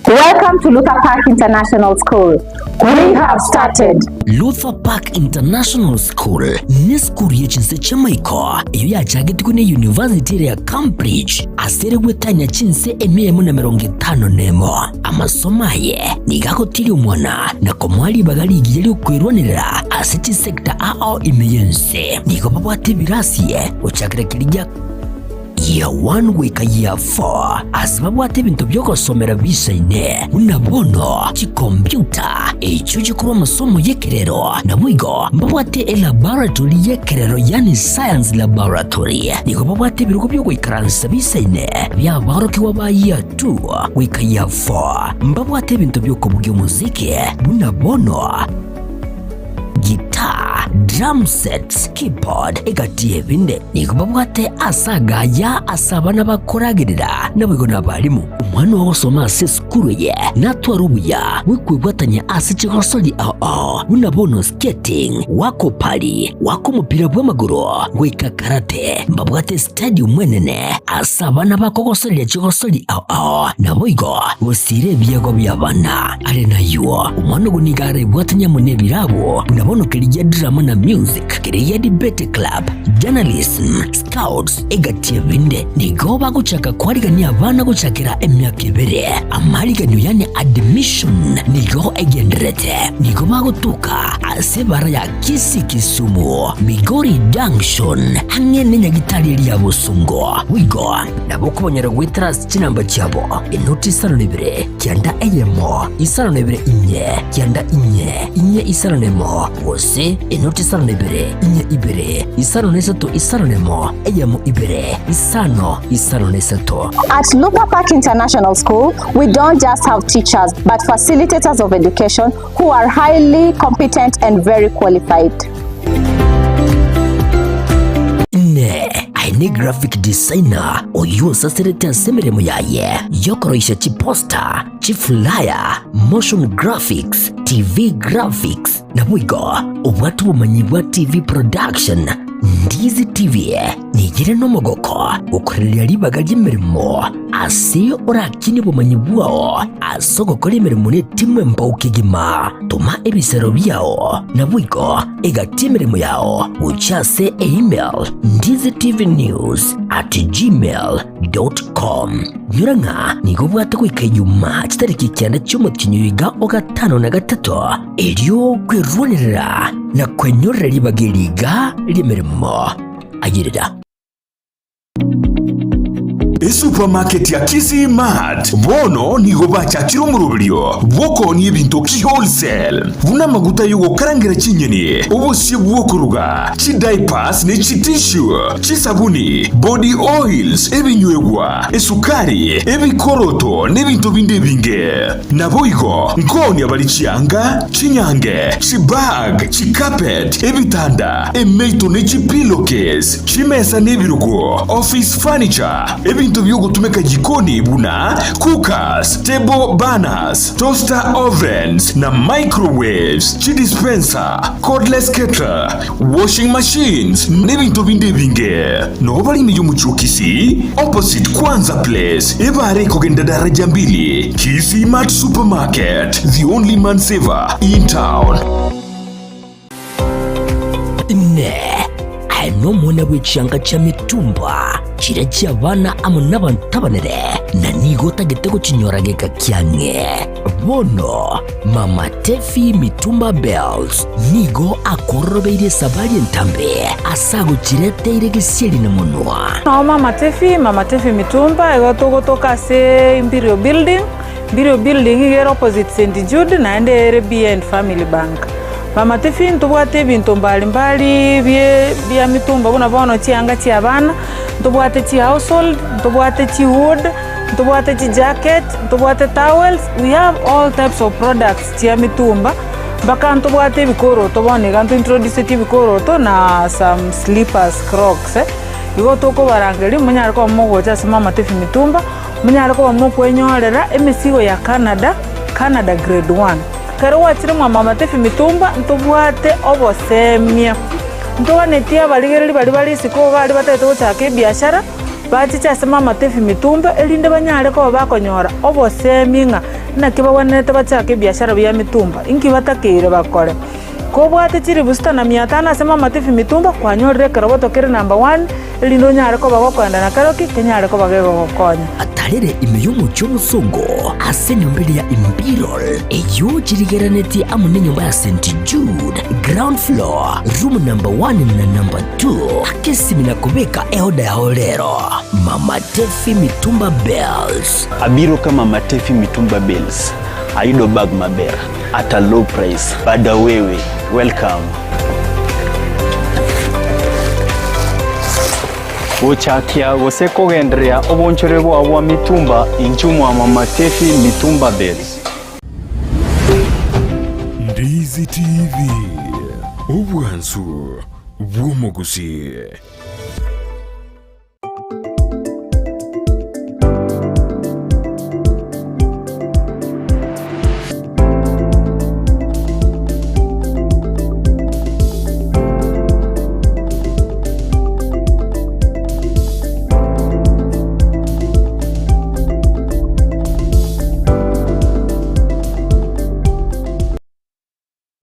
Welcome to Luther Park International School. We have started. Luther Park International School ni skuru yechinse chamaiko iyo yajagetikwe ne University ya Cambridge aseregwe tanya chinse emiyemo na 50 nemo amasomaye nigakotiri umwana na komwali bagali igiyeli kwirwanira asiti sector ao imeyense niko babwate birasiye uchakira kirija year 1 wika year 4 asibabu ate bintu byokosomera bisaine unabono chikompyuta echo chikuwa masomo yekerero na mwigo mbabu ate laboratory yekerero yani science laboratory niko babu ate biruko byoko ikaransa bisaine bya baroki waba year 2 wika year 4 mbabu ate bintu byoko bugyo muziki unabono guitar, drum sets, keyboard, egatie binde nikubabwate asagaya asabana bakoragirira nabwo nabalimu umwana wosoma ase skuru ye natwarubuya wikwibwatanya ase chigosoli unabono skating wako pali wako mupira w'amaguru wika karate mbabwate stadium mwenene asabana bakogosoli chigosoli nabwo usire byego byabana ale nayo umwana gunigare bwatanya munebirabo unabono kirija drama na music kirija debate club journalism, scouts, egatie binde nigo baguchaka kwarigania abana guchakira emyaka 2 amariganyo yani admission nigo egenderete nigo bagutuka ase bara ya Kisumu Migori Junction hamwe n'inyagitari ya Busungo wigo nabo kubonyera gwitras kinamba cyabo inoti 2 kyanda eyemo 2 kyanda inye isaronemo wose inoti 2 isaronemo eyemo 2 isaronesato. At Lupa Park International School, we don't just have teachers, but facilitators of education who are highly competent and very qualified. Ni graphic designer oyo saserete asemeremo yaye yokoroisha chi poster, chi flyer, motion graphics, TV graphics na bwigo obwatu bumanyi bwa TV production. Ndizi TV nigire nomogoko ukorera libaga ry'imirimo ase orakini bumanyi bwao asogokora imirimo ne timwe mbawukigima tuma ebisero byao na bwigo egatimirimo yao uchase email ndizitv.news@gmail.com nyuranga nigo bwate kwikayuma kitariki 9 cy'umutinyo yiga 5 elio kwerwanira na kwenyorera libagiriga limirimo agirira. Supermarket ya Kisi Mart bono nigo bachakira umurubiryo bwoko ni ibintu ki wholesale buna maguta yugo karangira kinyeni ubusi bwokuruga ki diapers ne ki tissue ki sabuni body oils ebinywegwa esukari ebikoroto n'ibintu binde binge naboigo nkoni abalichianga kinyange ki bag ki carpet ebitanda emeito ne ki pillowcase chimesa n'ebirugo office furniture ebintu byogutumeka jikoni buna cookers, table burners, toaster ovens na microwaves, chi dispenser, cordless kettle, washing machines n'ebintu binde binge no bali mu Kisi opposite Kwanza Place ebare kogenda daraja 2 Kisi Mart Supermarket, the only man saver in town. No mwana w'icyanga cya mitumba kirajya abana amuna bantabanere na nigo tagitego kinyorageka kyange bono Mama Tefi Mitumba Bells nigo akorobeire sabari ntambe asago kirete iregisiri na munwa no Mama Tefi Mitumba egotogotoka se Imperial Building igero opposite St Jude na ende RBN Family Bank. Mama Tefi ntubwate bintu mbalimbali bya mitumba buna bono cyanga cyabana ntubwate ci household ntubwate ci wood ntubwate ci jacket ntubwate towels. We have all types of products ci mitumba baka ntubwate bikoro tobone gantu introduce ti bikoro na some slippers crocs igo toko barangeri munyara ko mogo cha Mama Tefi Mitumba munyara ko mo kwenyorera emisigo ya Canada grade 1 karo watire Mama Tefi Mitumba ntubwate obosemia ntobanetia baligereri bali siko bali bateto cyake biashara bachicha Mama Tefi Mitumba elinde banyare ko bakonyora oboseminga nakiba wanete bachake biashara bya mitumba inki batakire bakore ko bwate chiri busta na 500 Mama Tefi Mitumba kwanyorere karaboto kere number 1 elindo nyare ko bagokwenda na karoki kenyare ko bagego gokonya atarere imeyumu cy'umusongo ase nyombere ya Imperial eyo chirigeraneti amune nyumba ya St Jude ground floor room number 1 na number 2 akesimina kubeka eoda ya holero Mama Tefi Mitumba Bells abiro kama Mama Tefi Mitumba Bells aido bag mabera at a low price bada wewe welcome Uchakia gose kogendrea obonchore bwa mitumba inchumu wa Mama Tefi Mitumba Bells. Ndizi TV obwansu bw'omuguzi.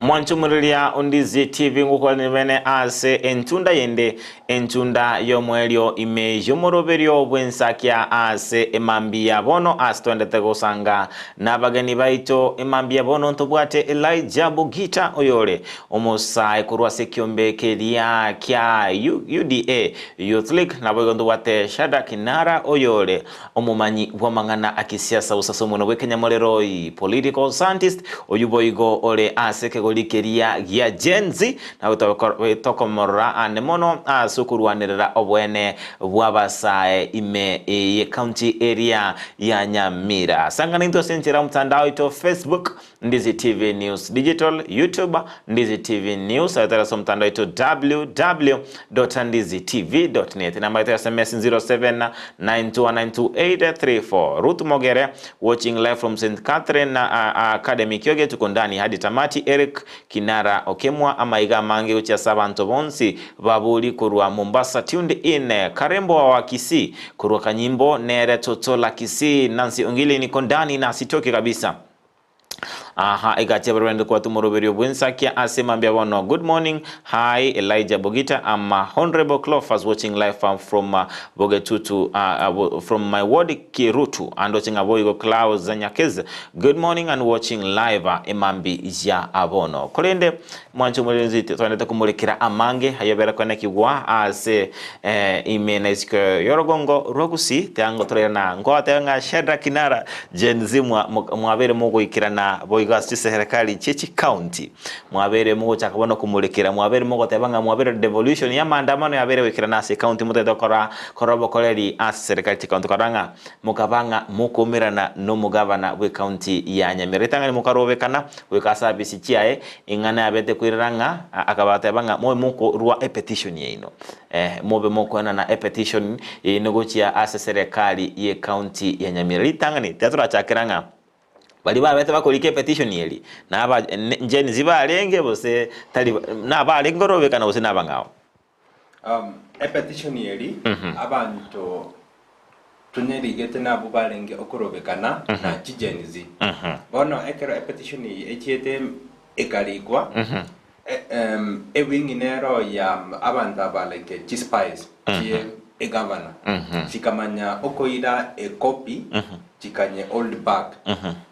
Mwanchumulilia Undizi TV ngukwa nibene ase entunda yomwelio ime yomoroberio bwensakia ase emambia bono astondete gusanga nabageni baito emambia bono ntobwate Elijah Bugita oyole omusai kurwa sekiombe kelia kya UDA Youth League nabogo ntobwate Shada Kinara oyole omumanyi bwamangana akisiasa usasomuno bwekenya political scientist oyuboigo ole ase likeria gya Gen Z na utokomora anemono asukuruanirira obwene bwabasae ime county area ya Nyamira. Sangana into senchira mtandao ito Facebook Ndizi TV News Digital, YouTube Ndizi TV News, ataraso mtandao ito www.ndizitv.net. Namba ito SMS 0792922834. Ruth Mogere watching live from St. Catherine Academy Kyoge tukondani hadi tamati. Eric Kinara Okemwa amaiga mange ucha sabanto bonsi babuli kurwa Mombasa tuned in. Karembo wa Kisii kurwa kanyimbo nere toto la Kisii. Nancy Ongili niko ndani na sitoki kabisa. Igatia barwende kwa tumoroberio bwensakia asema mbia wano good morning. Hi Elijah Bugita. I'm Honorable Cloffers watching live from Bogetutu from my ward Kirutu and watching Aboigo Klaus Zanyakez. Good morning and watching live emambi ya abono. Kolende mwancho mwenzi tuaneta kumulikira amange hayabera kwenye kiwa ase ime isiko yorogongo rogusi teango torena ngoa teanga Shada Kinara Gen Z mwabere mogo ikira na boigasti serikali Chichi County mwabere mogo chakabona kumulikira mwabere mogo tebanga mwabere devolution ya maandamano yabere wikira nasi county mutedo korobo koleri ase serikali Chichi County koranga mukabanga mukumirana no mugavana we county ya Nyamira tanga ni mukarobekana we kasabisi chiae ingana abete kuiranga akabata banga moyo muko ruwa petition yeino mobe moko na petition negotia ase serikali ye county ya Nyamira litangani teatura chakiranga bali babete bakolike petition yeli na aba njeni zibalenge bose tali na abalengorobe kana bose nabangao petition yeli abantu tunerigete nabo balenge okurobekana na kijenizi bono ekero petition echiete ekarigwa ewinginero ya abantu abaleke chispies chie governor chikamanya okoira a copy chikanye old bag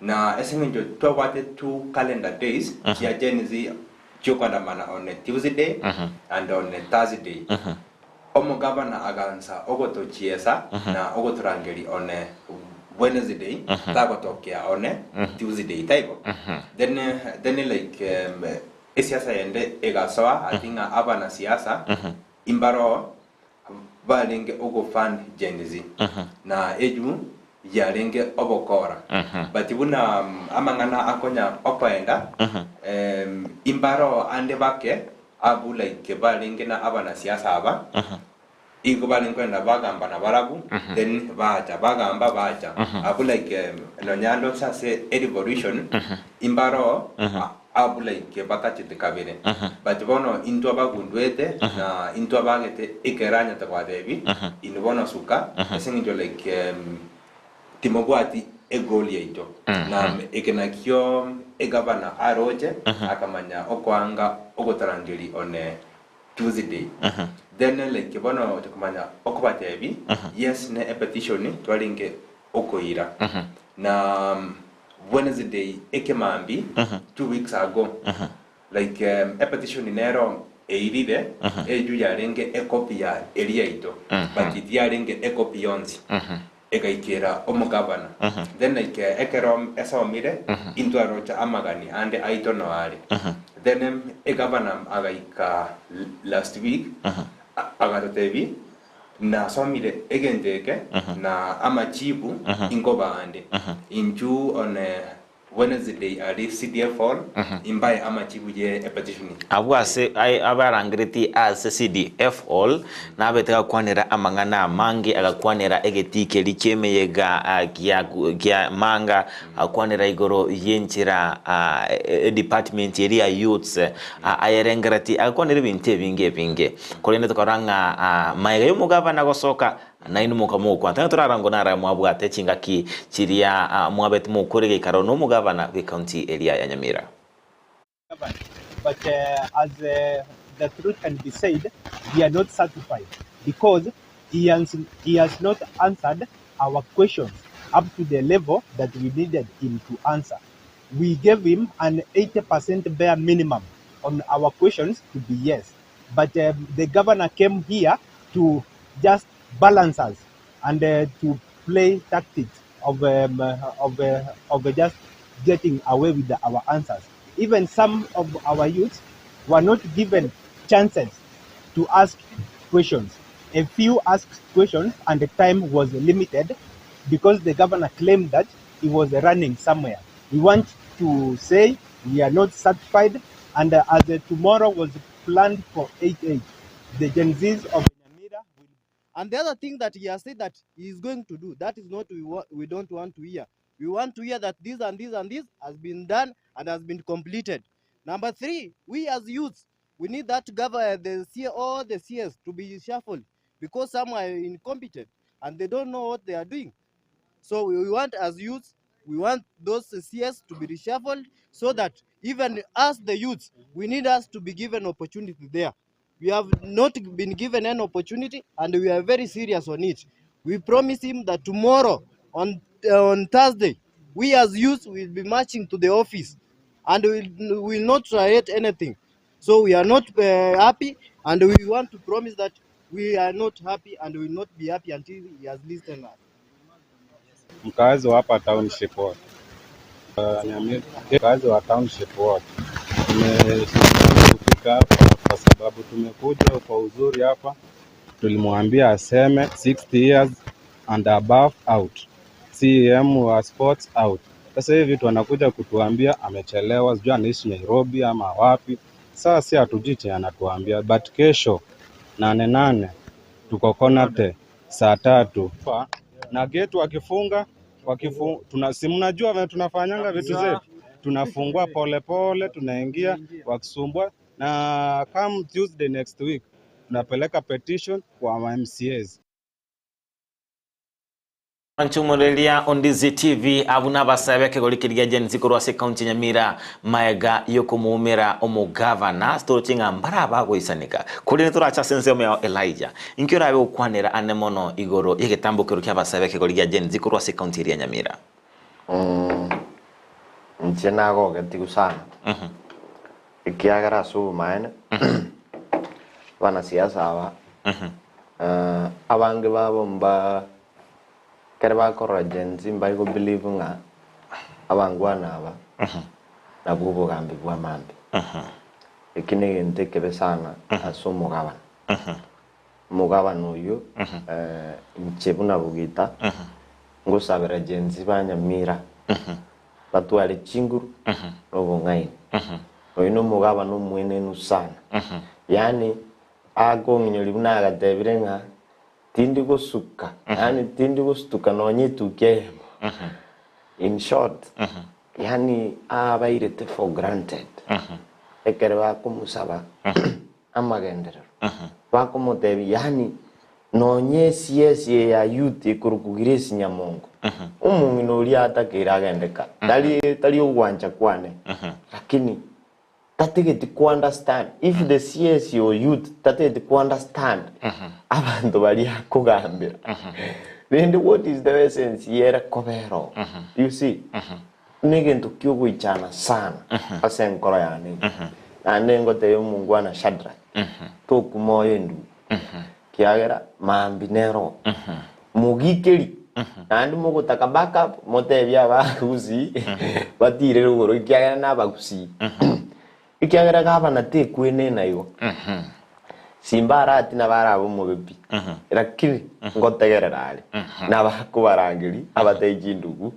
na esengenjo towate 2 calendar days chia Genesis chokandamana on a Tuesday and on a Thursday omo governor agansa ogoto chiesa na ogotrangeli on a Wednesday tagotokia on a Tuesday type then like siasa yende egasoa atinga abana siasa imbaro balenge ogo fund Genesis na eju yarenge obokora batibuna amangana akonya opaenda imbaro ande bake abu like balenge na abana siasa aba igo balenge na bagamba na barabu then bagamba bacha abu like nonyando sase revolution imbaro abu like bakachite kabere batibono into abagundwete na into abagete ikeranya takwadebi inobono suka esenjo like timobwati egoli yaito na ekenakyo egavana aroje akamanya okwanga ogotarangeli on Tuesday then like bono tukumanya okubatebi yes ne petition twalinge okoira na Wednesday ekemambi 2 weeks ago like a petition inero eiride eju yarenge e copy ya eriaito but it yarenge e copy yonzi egaikera omugavana then like ekerom esomire into arocha amagani ande aito no ari then e governor agaika last week agatotebi na somire egendeke na amachibu ingoba ande inju on Wednesday ali CDF all imbaye amachibu je petition abwase abarangriti as CDF all na beteka kwanera amangana amange agakwanera egetike likemeyega gya manga akwanera igoro yenchira department area youths ayerengrati akwanera binte binge kolene tokaranga maiga yumugava gosoka nainu mukamu kwa tanga turarango nara mwabwate chingaki chiria mwabet mukurege karono mugavana we county area ya Nyamira. but as the truth can be said, we are not satisfied because he has not answered our questions up to the level that we needed him to answer. We gave him an 80% bare minimum on our questions to be yes, but the governor came here to just balance us and to play tactics of just getting away with our answers. Even some of our youths were not given chances to ask questions. A few asked questions and the time was limited because the governor claimed that he was running somewhere. We want to say we are not satisfied, and as tomorrow was planned for 8/8, the Gen Zs of Nyamira will. And the other thing that he has said that he is going to do, that is not we don't want to hear. We want to hear that this and this and this has been done and has been completed. Number 3, we as youths, we need that the all the CS to be shuffled because some are incompetent and they don't know what they are doing. So we want as youths, we want those CS to be reshuffled so that even us the youths, we need us to be given opportunity there. We have not been given an opportunity and we are very serious on it. We promise him that tomorrow on Thursday, we as youth will be marching to the office and we will not riot anything. So we are not happy and we want to promise that we are not happy and will not be happy until he has listened us. Mkazi wa hapa township wote. Mkazi wa township wote. Tumefika hapa kwa sababu tumekuja kwa uzuri hapa. Tulimwambia aseme 60 years and above out. CM wa sports out. Sasa hivi vitu anakuja kutuambia amechelewa, sijui anaishi Nairobi ama wapi. Sasa si hatujui anatuambia, but kesho 8 tuko Konate saa 3 na gate wakifunga mnajua vile tunafanyanga vitu zetu, tunafungua pole pole, tunaingia wakisumbua, na come Tuesday next week tunapeleka petition kwa MCAs. Anchumulelia Ondizi TV abuna basabe kegoli kirya Gen Z kurwase county Nyamira maega yoko muumira omugavana storchinga mbaraba goisanika kuri neturacha sense mo Elijah inkira abe ukwanera anemono igoro yegetambukiro kya basabe kegoli ya Gen Z kurwase county ya Nyamira. Nchena go gatigu sana. Ikiagara su maana. Wana siasa aba. Abange babo mba kerba korra Gen Z mbai go believe nga abangwana aba. Na bubo gambi bwa mambi. Ikine ntekebe sana asumo gabana. Mugabana uyu nchebuna bugita. Ngusabira Gen Z banyamira. Batwali chinguru obongaini. Oyino mugabana umwene nusana. Yani ago nginyolibuna agatebirenga tindi gosuka. Yani tindi gostuka nonyituke. In short, yani abairete for granted. Ekere bakumusaba amagendero. Bakumutebi yani nonyesiye ya youth kurukugiresi nyamongo. Umuntu noli atakira agendeka. Dali ugwanja kwane. Lakini tategeti ku understand if the CS or youth tategeti ku understand abantu bali akugambira. Then what is the essence here kobero? You see? Negento kyogo ichana sana. Asenkora yani. Anengo te umungwana Shadrach. Toku moyo ndu. Kiagera mambinero. Mugikeri. Andi mugo takabaka motebya bakuzi. Batire rugoro kiagera nabakusi. Ikiagera gaba na te kwene nayo. Simbara ati nabarabo mubebi. Rakiri ngotegerera ali. Nabakubarangiri abatejindugu.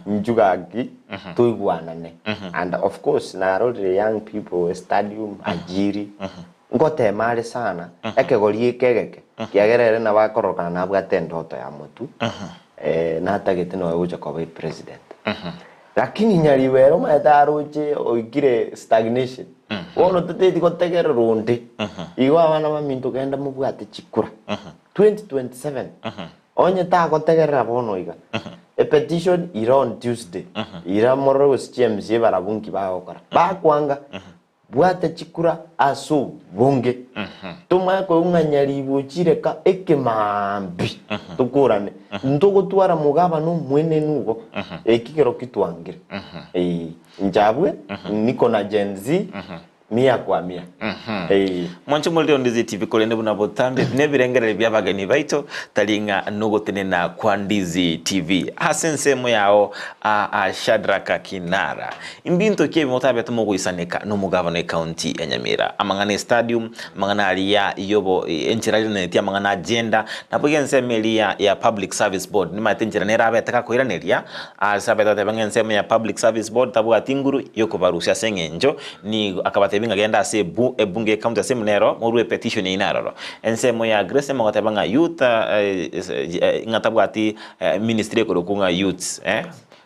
Njugagi tuigwanane. And of course na all the young people stadium ajiri. Ngote mali sana. Ekegori kegeke. Kiagerere na bakoroka na bwate ndoto ya mutu. Na tagete no uja kwa president. Lakini nyaliwero mataroje oigire stagnation. Wono tuteti kotegera ronde. Igo abana baminto kenda mubwate chikura. 2027. Onye ta kotegera bono iga. A petition ira on Tuesday. Ira moro was CMC barabunki ba okara. Ba kwanga bwate chikura aso bonge tuma ko unganyari bochireka ekemambi tukurane ndogo twara mugaba no mwene nugo ekigero kitwangire njabwe niko na Gen Z mia kwa mia mwancho mulio ndizi TV kolende buna botambe nebirengere byabageni baito talinga nugo tenena kwa Ndizi TV hasense mo yao a Shadraka Kinara imbinto ke motabe to mugo isaneka no mugabane county enyamira amangane stadium mangana aliya yobo enchirali ne tia mangana agenda na bugense melia ya public service board ni matenjera nera abetaka ko iraneria a sabeta te bangense ya public service board tabu atinguru yoko barusha sengenjo ni akabate binga genda se ebunge county seminero moru petition inararo ensemo ya Grace Mogota banga youth ngatabwati ministry ko kunga youth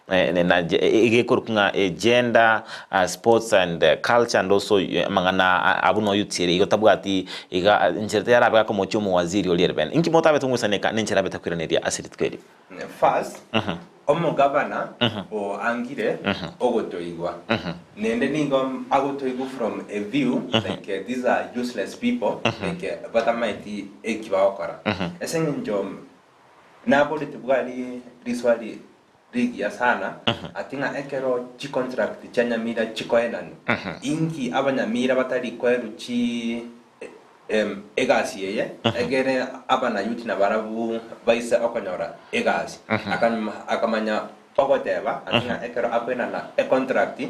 na ige ko kunga gender sports and culture and also mangana abuno youth ire tabwati iga ncherte yara ba ko mochomo waziri olierben inki motabe tungusaneka nenchera betakwira nedia asirit kweli first omo governor o angire ogotoigwa nende ningo agotoigu from a view like these are useless people like batamaiti ekibawakora esenjo nabode tubwali riswali rigia sana atinga ekero chi contract chanyamira chikoenani inki abanyamira batari kweru chi egasi yeye egere abana yuti na barabu baisa okonyora egasi akamanya pogoteba atinga ekero akwena na e contract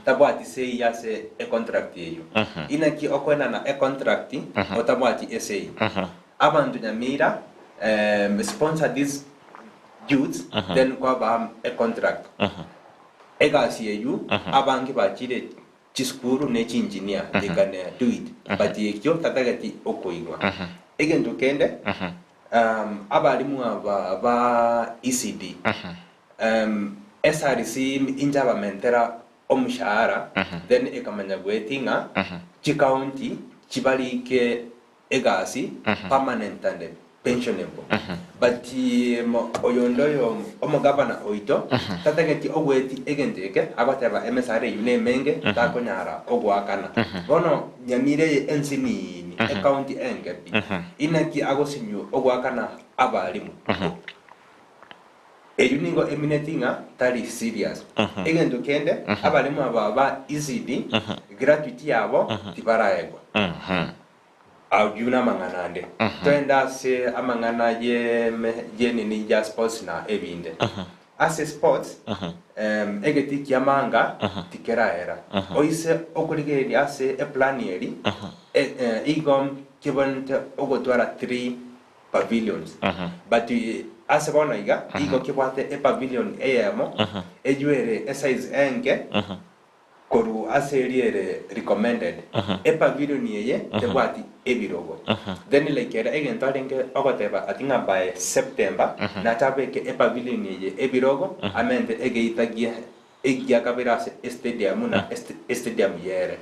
tabwati sei yase e contract yeyo inaki okwena na e contract otabwati esei abantu nyamira sponsor this youth then kwa ba e contract egasi yeyo abangi bachire chiskuru ne engineer they can do it but ekyo tatagati okoigwa egento kende abalimu aba ECD SRC injaba mentera omushahara then ekamanya gwetinga chikaunti chibalike egasi permanent and pensionable but oyondoyo omugabana oito tatageti ogweti egenteke abateba MSR yune menge takonyara ogwakana bono nyamire ensini account engepi inaki agosinyu ogwakana abalimu eyuningo eminetinga tari serious egento kende abalimu aba ECD gratuity yabo tibaraegwa aujuna manganande twenda se amangana ye nini ja sports na ebinde ase sports egeti kiamanga tikera era oise okurigeri ase e planieri igom kibonte ogotwara 3 pavilions but ase bona iga igo kibwate e pavilion eyemo ejuere size enge koru aseriere recommended e pavilion yeye tebwati ebirogo then like era egentwarenge ogoteba atinga by September na tabeke e pavilion yeye ebirogo amende egeitagia egia kabirase stadium na stadium yere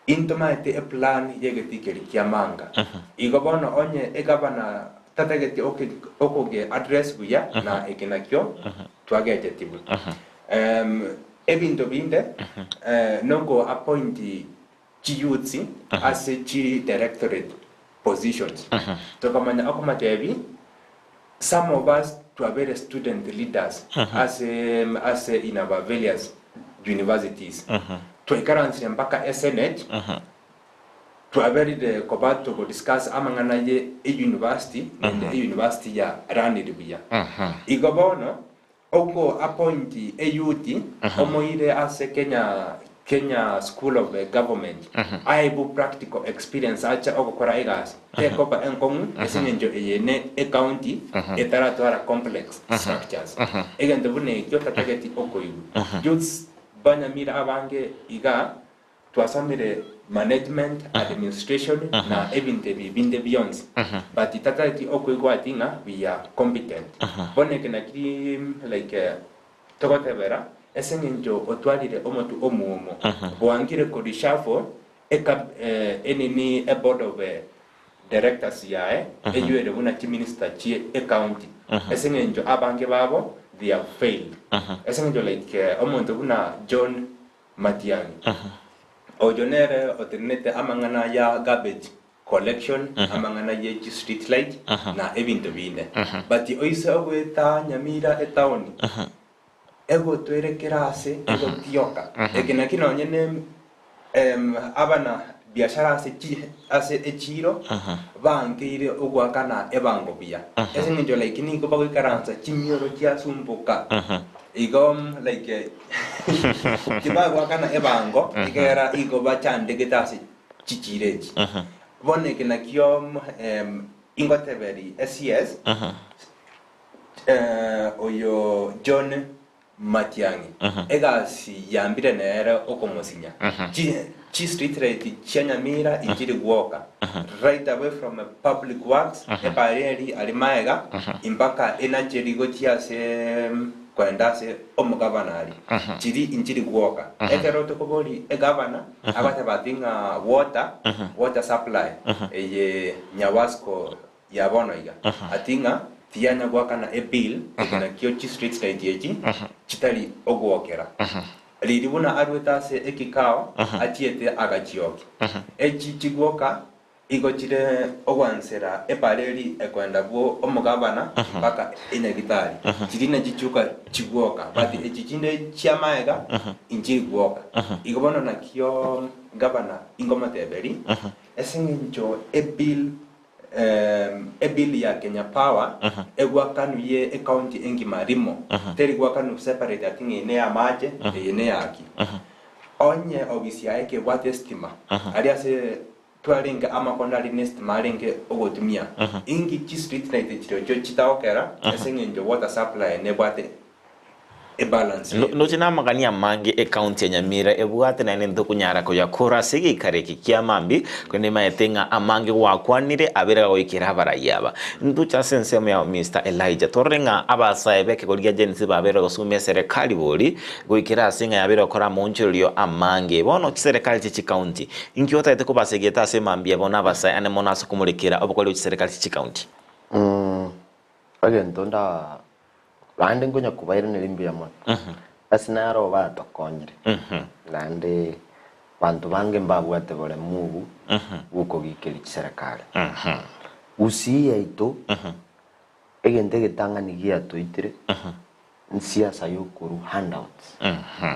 intomate e plan yegetikeri kiamanga igobono onye egabana tatageti okoge address buya na ekinakyo twagete tibu ebindo binde nogo appointi chiyutsi as a directorate positions tokamanya akomatebi some of us to are very student leaders as in our various universities to currently mpaka Senate to are very the kobato to discuss amangana ye university and the university ya rani biya igobono oko appointi eyuti omoire as Kenya School of Government aibu practical experience acha okokora igas tekopa enkong esinenjo eyene e county etaratora complex structures egento bune kyo tatageti okoibu youths banyamira abange iga twasamire management administration na ebinte binde beyond but tatageti okoigwa tinga we are competent bone kena ki like tokotebera esengenjo otwalire omotu omuomo boangire kodishafo eka enini a board of directors yae ejuere buna chi minister chi county esengenjo abange babo they have failed esengenjo like omonto buna John Matiang'i ojonere oternete amangana ya garbage collection amangana ye street light na ebintu bine but oise ogweta Nyamira etaoni ego twerekera ase ego tioka ekina kino nyene abana biashara ase echiro bangeire ogwakana ebango bia ese njo like ni ko bagikaranza chimioro kia sumbuka igom like kiba gwakana ebango igera igo bachande getasi chichireji bone kina kiom ingoteberi SES oyo John Matiangi egasi yambire nere okomosinya chi street light chia Nyamira injiri gwoka right away from a public works epareri alimaega impaka enanjeri gotia se kwenda se omugavanari chiri injiri gwoka ekero tokobori egavana abate batinga water supply eye Nyawasco yabono iga atinga tiana gwakana e bill na kiochi street light yeji chitali ogwokera liribuna arwetase ekikao atiete agachioki echi chigwoka igochire ogwansera epareri ekwenda bwo omugabana mpaka enyagitari chirina chichuka chigwoka but echichinde chiamaega injiri gwoka igobono na kio gabana ingomateberi esingincho ebill ya Kenya Power egwakanu ye county engimarimo teri gwakanu separate atinge ine ya maje ine yaki onye obisi yake what estima aliase twaringa amakondali nest maringe ogotumia ingi chi street light chiro chitaokera esengenjo water supply ne bwate e balance no china magania mangi account ya Nyamira ebwate na nendo kunyara ko yakora sigi kareki kiamambi kwene maetenga amangi wakwanire abera goikira barayaba ndu cha sense ya Mr Elijah Torrenga abasaebe ke golya jensi babera gosume serikali boli goikira singa yabera kora monchulio amangi bono serikali chi county inkiota ite ko basegeta semambia bona basai ane monaso kumulikira obokole serikali chi county agentonda lande ngonya kubaira nelimbia mo asinaro bato konyre lande bantu bange mbabwate bole mubu uko gikeli serikali usiya ito egente getanga nigia to itire nsiasa yokuru handouts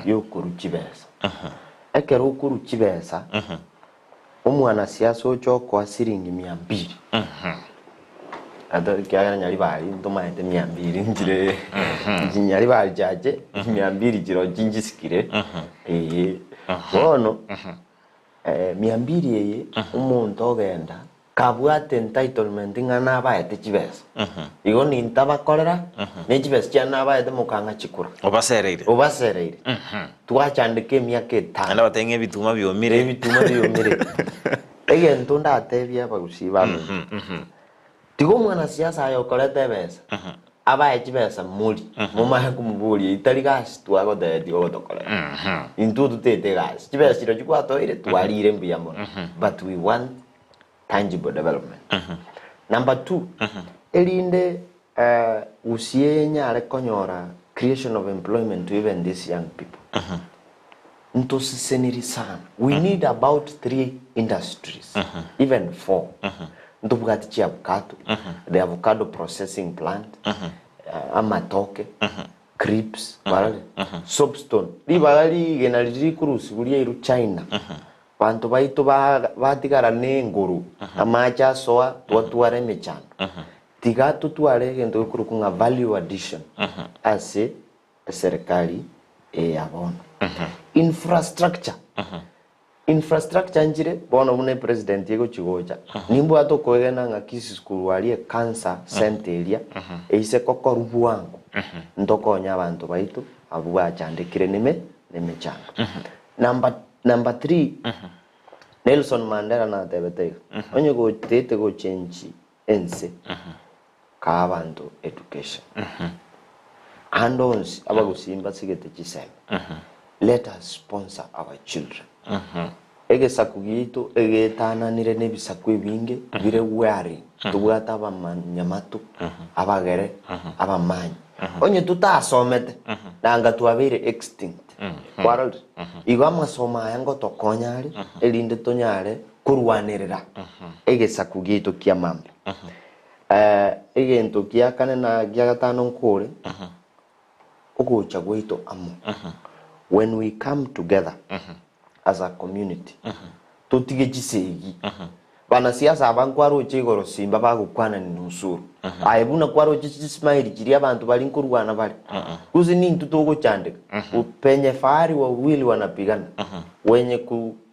yokuru chibesa ekero ukuru chibesa omwana siasa ocho kwa siringi 200 ado kiagana nyali bali ndoma ete 200 njire nyali bali jaje 200 jiro jinjisikire bono 200 yeye umuntu ogenda kabwate entitlement ngana baete chibesa igo ni ntaba kolera ne chibesa cyana baete mukanga chikura obasereire twachandike myaka 5 anda batenge bituma byomire egento ndatebya bagusiba tigo mwana siasa ayokorete besa abaye chibesa muri mumahe kumuburi itari gas twago de dio dokole into tutete gas chibesa chiro chikwatoire twarire mbiya mo but we want tangible development number 2 elinde usienya ale konyora creation of employment to even these young people nto siseniri sana we need about 3 industries even 4 ndubugati chi avocado the avocado processing plant amatoke crips barale soapstone libagali genaliri kurusi buliye iru China bantu baito batigara nenguru amacha soa twatware mechano tigato tware gendo kurukunga value addition ase serikali yabono infrastructure njire bono mune president yego chigoja nimbo atokoegena ngakisi school wali cancer center area eise kokorubu wangu ndokonya abantu baito abuwa chandikire nemechanga number 3 Nelson Mandela na tebete onye go tete go change ense ka abantu education andons abagusimba sigete chiseme let us sponsor our children ege sakugito ege tana nire nebisakwe binge bire weari tubwata abanyamatu abagere abamanyi onye tutasomete nanga twabire extinct Kwarol. Igo amasoma yango tokonyari elinde tonyare kurwanirira. Egesaku gitu kia mambo. Egento kia kane na gia gatano nkore. Ogocha gweito amo. When we come together as a community, tutige chisegi. Bana siasa abankwaro chigoro simba bagukwana ni nusuru. Aibuna kwaro chismaili kiri abantu bali nkurwana bali. Kuzi ni ntutogo chandeka. Upenye fahari wa wili wanapigana. Wenye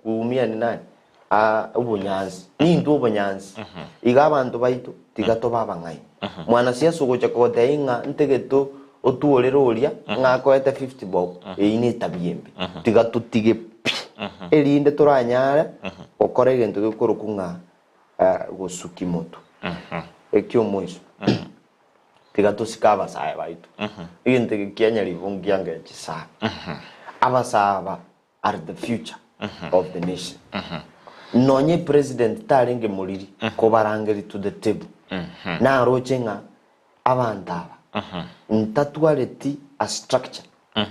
kuumia ni nani? Ubunyanzi. Ni ntu ubunyanzi. Iga abantu baitu tigato baba ngai. Mwana siasa ugocha kote inga ntegeto otuolero olia ngako ete 50 bob. Ini tabiyembe. Tigato tige elinde turanyara okore gento gikurukunga gosuki moto ekyo mwiso tigato sikaba sae baitu igente kianya livungia ngechisa abasaba are the future of the nation nonye president tarenge muliri ko barangeri to the table na rochenga abantaba ntatualeti a structure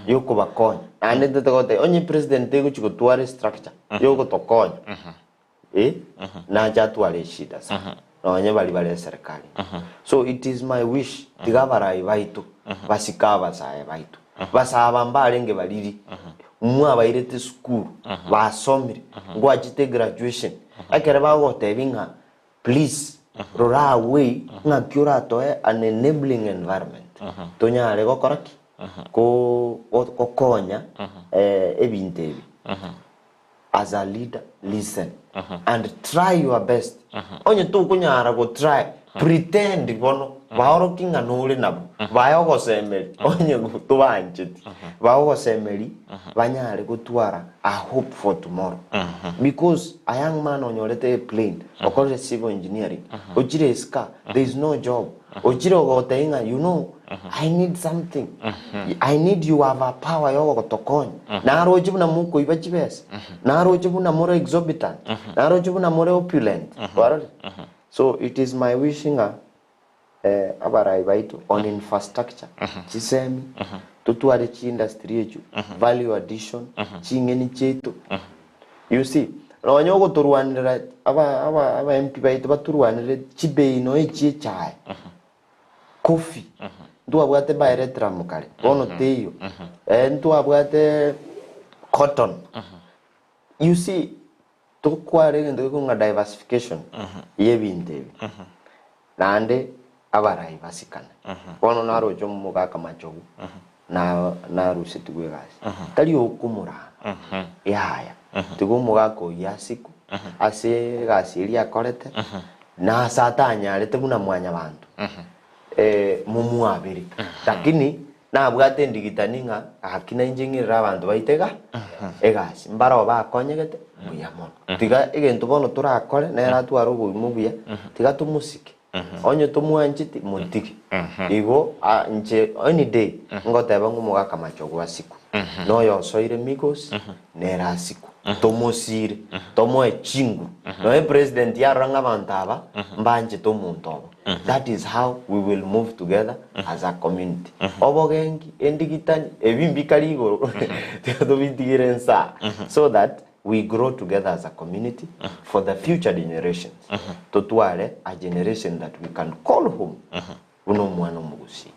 yoko bakonya ande tetegote onye president tego chiko tuare structure yoko tokonya na jatuale shida sa onye bali serikali so it is my wish tigabara ibaitu basikaba sae baitu basaba mbalenge baliri mwa bairete school basomire ngo agite graduation akere bagote binga please rora away na kyura to an enabling environment tonyare gokoraki ko konya ebintebi as a leader listen and try your best onye to kunyara go try pretend bono baoro kinga nole nabo bayo semeli onye to banjeti bayo semeli banyare gutwara a hope for tomorrow because a young man onyorete a plane or civil engineering ojire iska there is no job ojiro go tenga you know I need something I need you have a power yo tokonya na rojibu na muko ibachibes na rojibu na more exorbitant na rojibu na more opulent so it is my wishing abarai baitu on infrastructure chisemi tutuare chi industry yetu value addition chingeni chetu you see ronyo go turwanira aba MP baitu baturwanire chibei no echi chai coffee ndo abwate bayre tramukare bono teyo ndo abwate cotton you see to kware ndo kunga diversification yebinde nande abarai basikana bono naro jo mugaka majogu na rusitu gwegasi tali okumura yaya tugo mugako yasiku ase gasi iri akorete na satanya alete buna mwanya bantu mumu abiri lakini na abwate ndigitaninga akina engineer abantu baitega egasi mbaro bakonyegete buyamono tiga egento bono turakore na ratwaro buimubuya tiga tumusike onye tumuanjiti muntiki igo nje any day ngoteba ngumugaka machogo asiku no yo soire migos nera siku tomosire tomo echingu no president yaranga bantaba mbanje tomuntobo that is how we will move together as a community obogengi endigitani ebimbikali igoro to bidirensa so that we grow together as a community for the future generations totuare a generation that we can call home uno mwana mugusi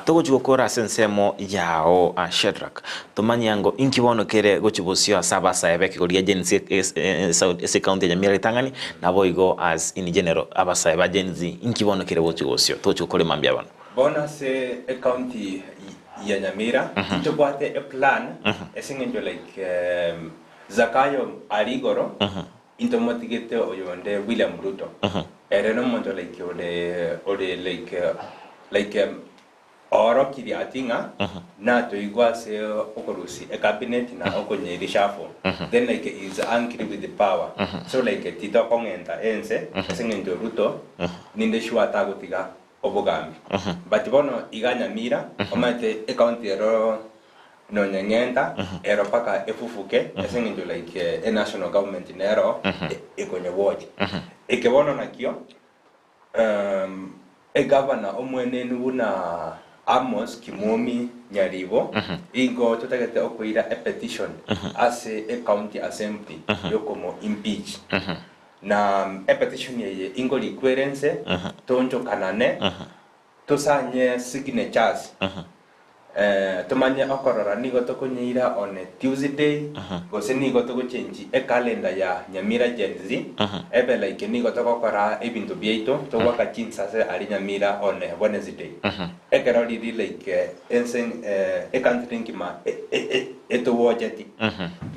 togo chukora sensemo yao Shedrack tomanyango inkibono kere gochibosio asaba saebe kigoria genzi ese county ya Nyamira Tangani na boigo as in general abasaiba genzi inkibono kere gochibosio tochukore mambia bano bona se county ya Nyamira tubate a plan esingenjo like Zakayo Aligoro intomatigete oyonde William Ruto ereno monto like ode like oro kiriatinga na to igwa se okorusi a cabinet na okonye reshuffle then like is angry with the power so like tito kongenta ense esingenjo Ruto ninde shwa tagotiga obogambi but bono iganya mira omate account ero no nyengenda ero paka efufuke esenginjo like a national government nero ekonye watch ekebono nakio governor omwene nuna Amos Kimomi Nyaribo ingo tutagete okuira a petition as a county assembly yokomo impeach na a petition yeye ingo requirence tonjo kanane tosanye signatures tumanye okorora nigo tokunyira on Tuesday gose nigo tokuchange a calendar ya Nyamira Gen Z ebe like nigo tokokora ebintu bieito togwaka chinsase ari Nyamira on Wednesday ekerori like ensen country nkima eto wojeti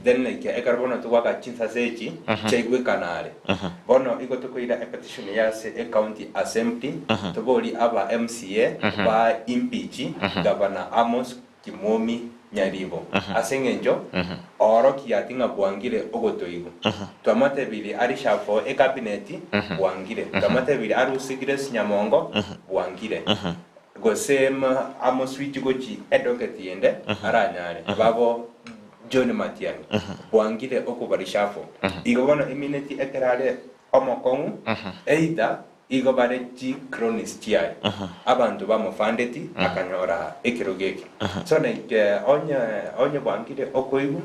then like ekarbono togwaka chinsase echi chegwe kanare bono igo tokuira a petition ya se county assembly tobori aba MCA ba impeach governor Amos Kimomi Nyaribo asengenjo oro kiatinga bwangire ogotoigo twamate bili ari shafo e cabinet bwangire twamate bili ari usigire Nyamongo bwangire gosema Amos Wichigochi edoketi yende aranyare babo John Matiani bwangire okubari shafo igobona immunity ekerale omokongu eida igo bare chi chronis chi abantu bamufandeti akanyora ekirogeki so like onye bwangire okoigu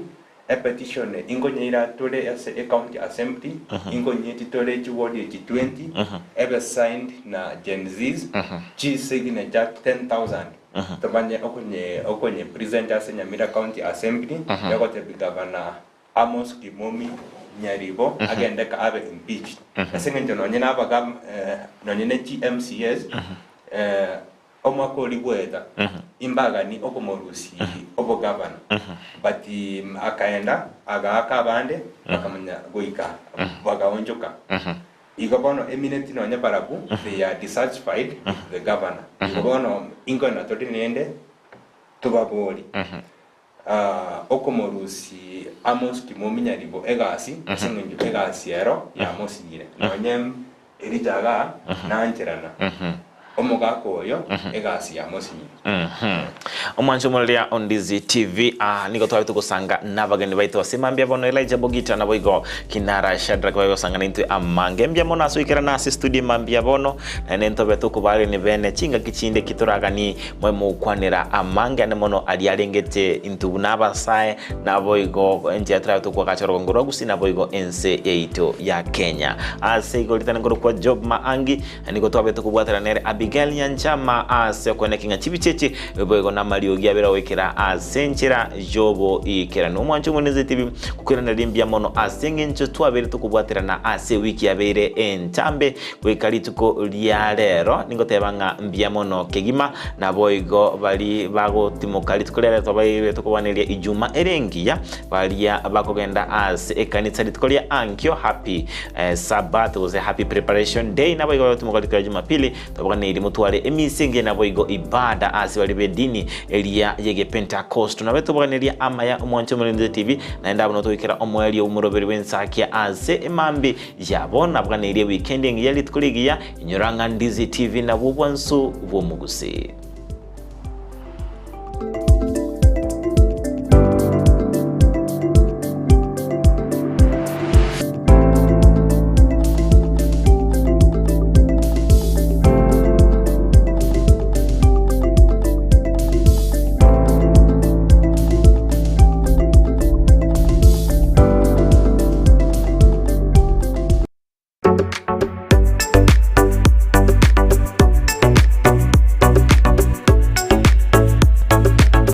a petition ingonyira tole as a county assembly ingonyeti tole chi ward 20 ever signed na Gen Z's chi signature 10,000 tabanye okonye present as Nyamira County Assembly yakote governor Amos Kimomi Nyaribo agenda ka abe impeached asengenjo nonyena abagam nonyene GMCS omakoli bweta imbaga ni okomorusi obo governor but akaenda agaka bande bakamanya goika bagaonjoka igabono eminent nonya barabu they are dissatisfied with the governor igabono ingona totinende tubaboli okomorusi Amos Kimomi Nyaribo egasi asengenjo egasi ero ya mosingire nonyem erijaga nancherana omugako oyo egasi ya mosingire omwancho mulia on Dizzy TV niko twabitu kusanga nabageni baito simambia bono Elijah Bogita na boigo Kinara Shadrack bayo sanga nintu amange mbia mono asuikira nasi studio mambia bono na nento betu kubali ni bene chinga kichinde kituraga ni mwemu kwanira amange ane mono aliarengete intu nabasae na boigo nje atrabitu kwa kachoro ngoro gusi na boigo ense yeito ya Kenya ase igolitana ngoro kwa Job Maangi niko twabitu kubwatira nere Abigail Nyanchama ase kone kinga chibicheche boigo na Mario Giabera wekera asenchera Jobo ikera no mwancho muneze TV kukwirana limbia mono asengencho twabere tukubwatira na ase wiki yabere entambe wekali tuko lialero ningotebanga mbia mono kegima na boigo bali bago timokali tukolera twabaire tukubaniria ijuma erengia balia bakogenda ase ekanitsa litukolia ankyo happy Sabbath was a happy preparation day na boigo timokali kwa Jumapili tobagane iri mutware emisenge na boigo ibada ase bali bedini elia yege Pentecost na beto baganeria amaya omwancho muri TV na ndabo no tokera omweli umuroberi wensakia aze emambi yabona baganeria weekending yali tukuligia inyoranga Dizzy TV na bubwansu bwo muguse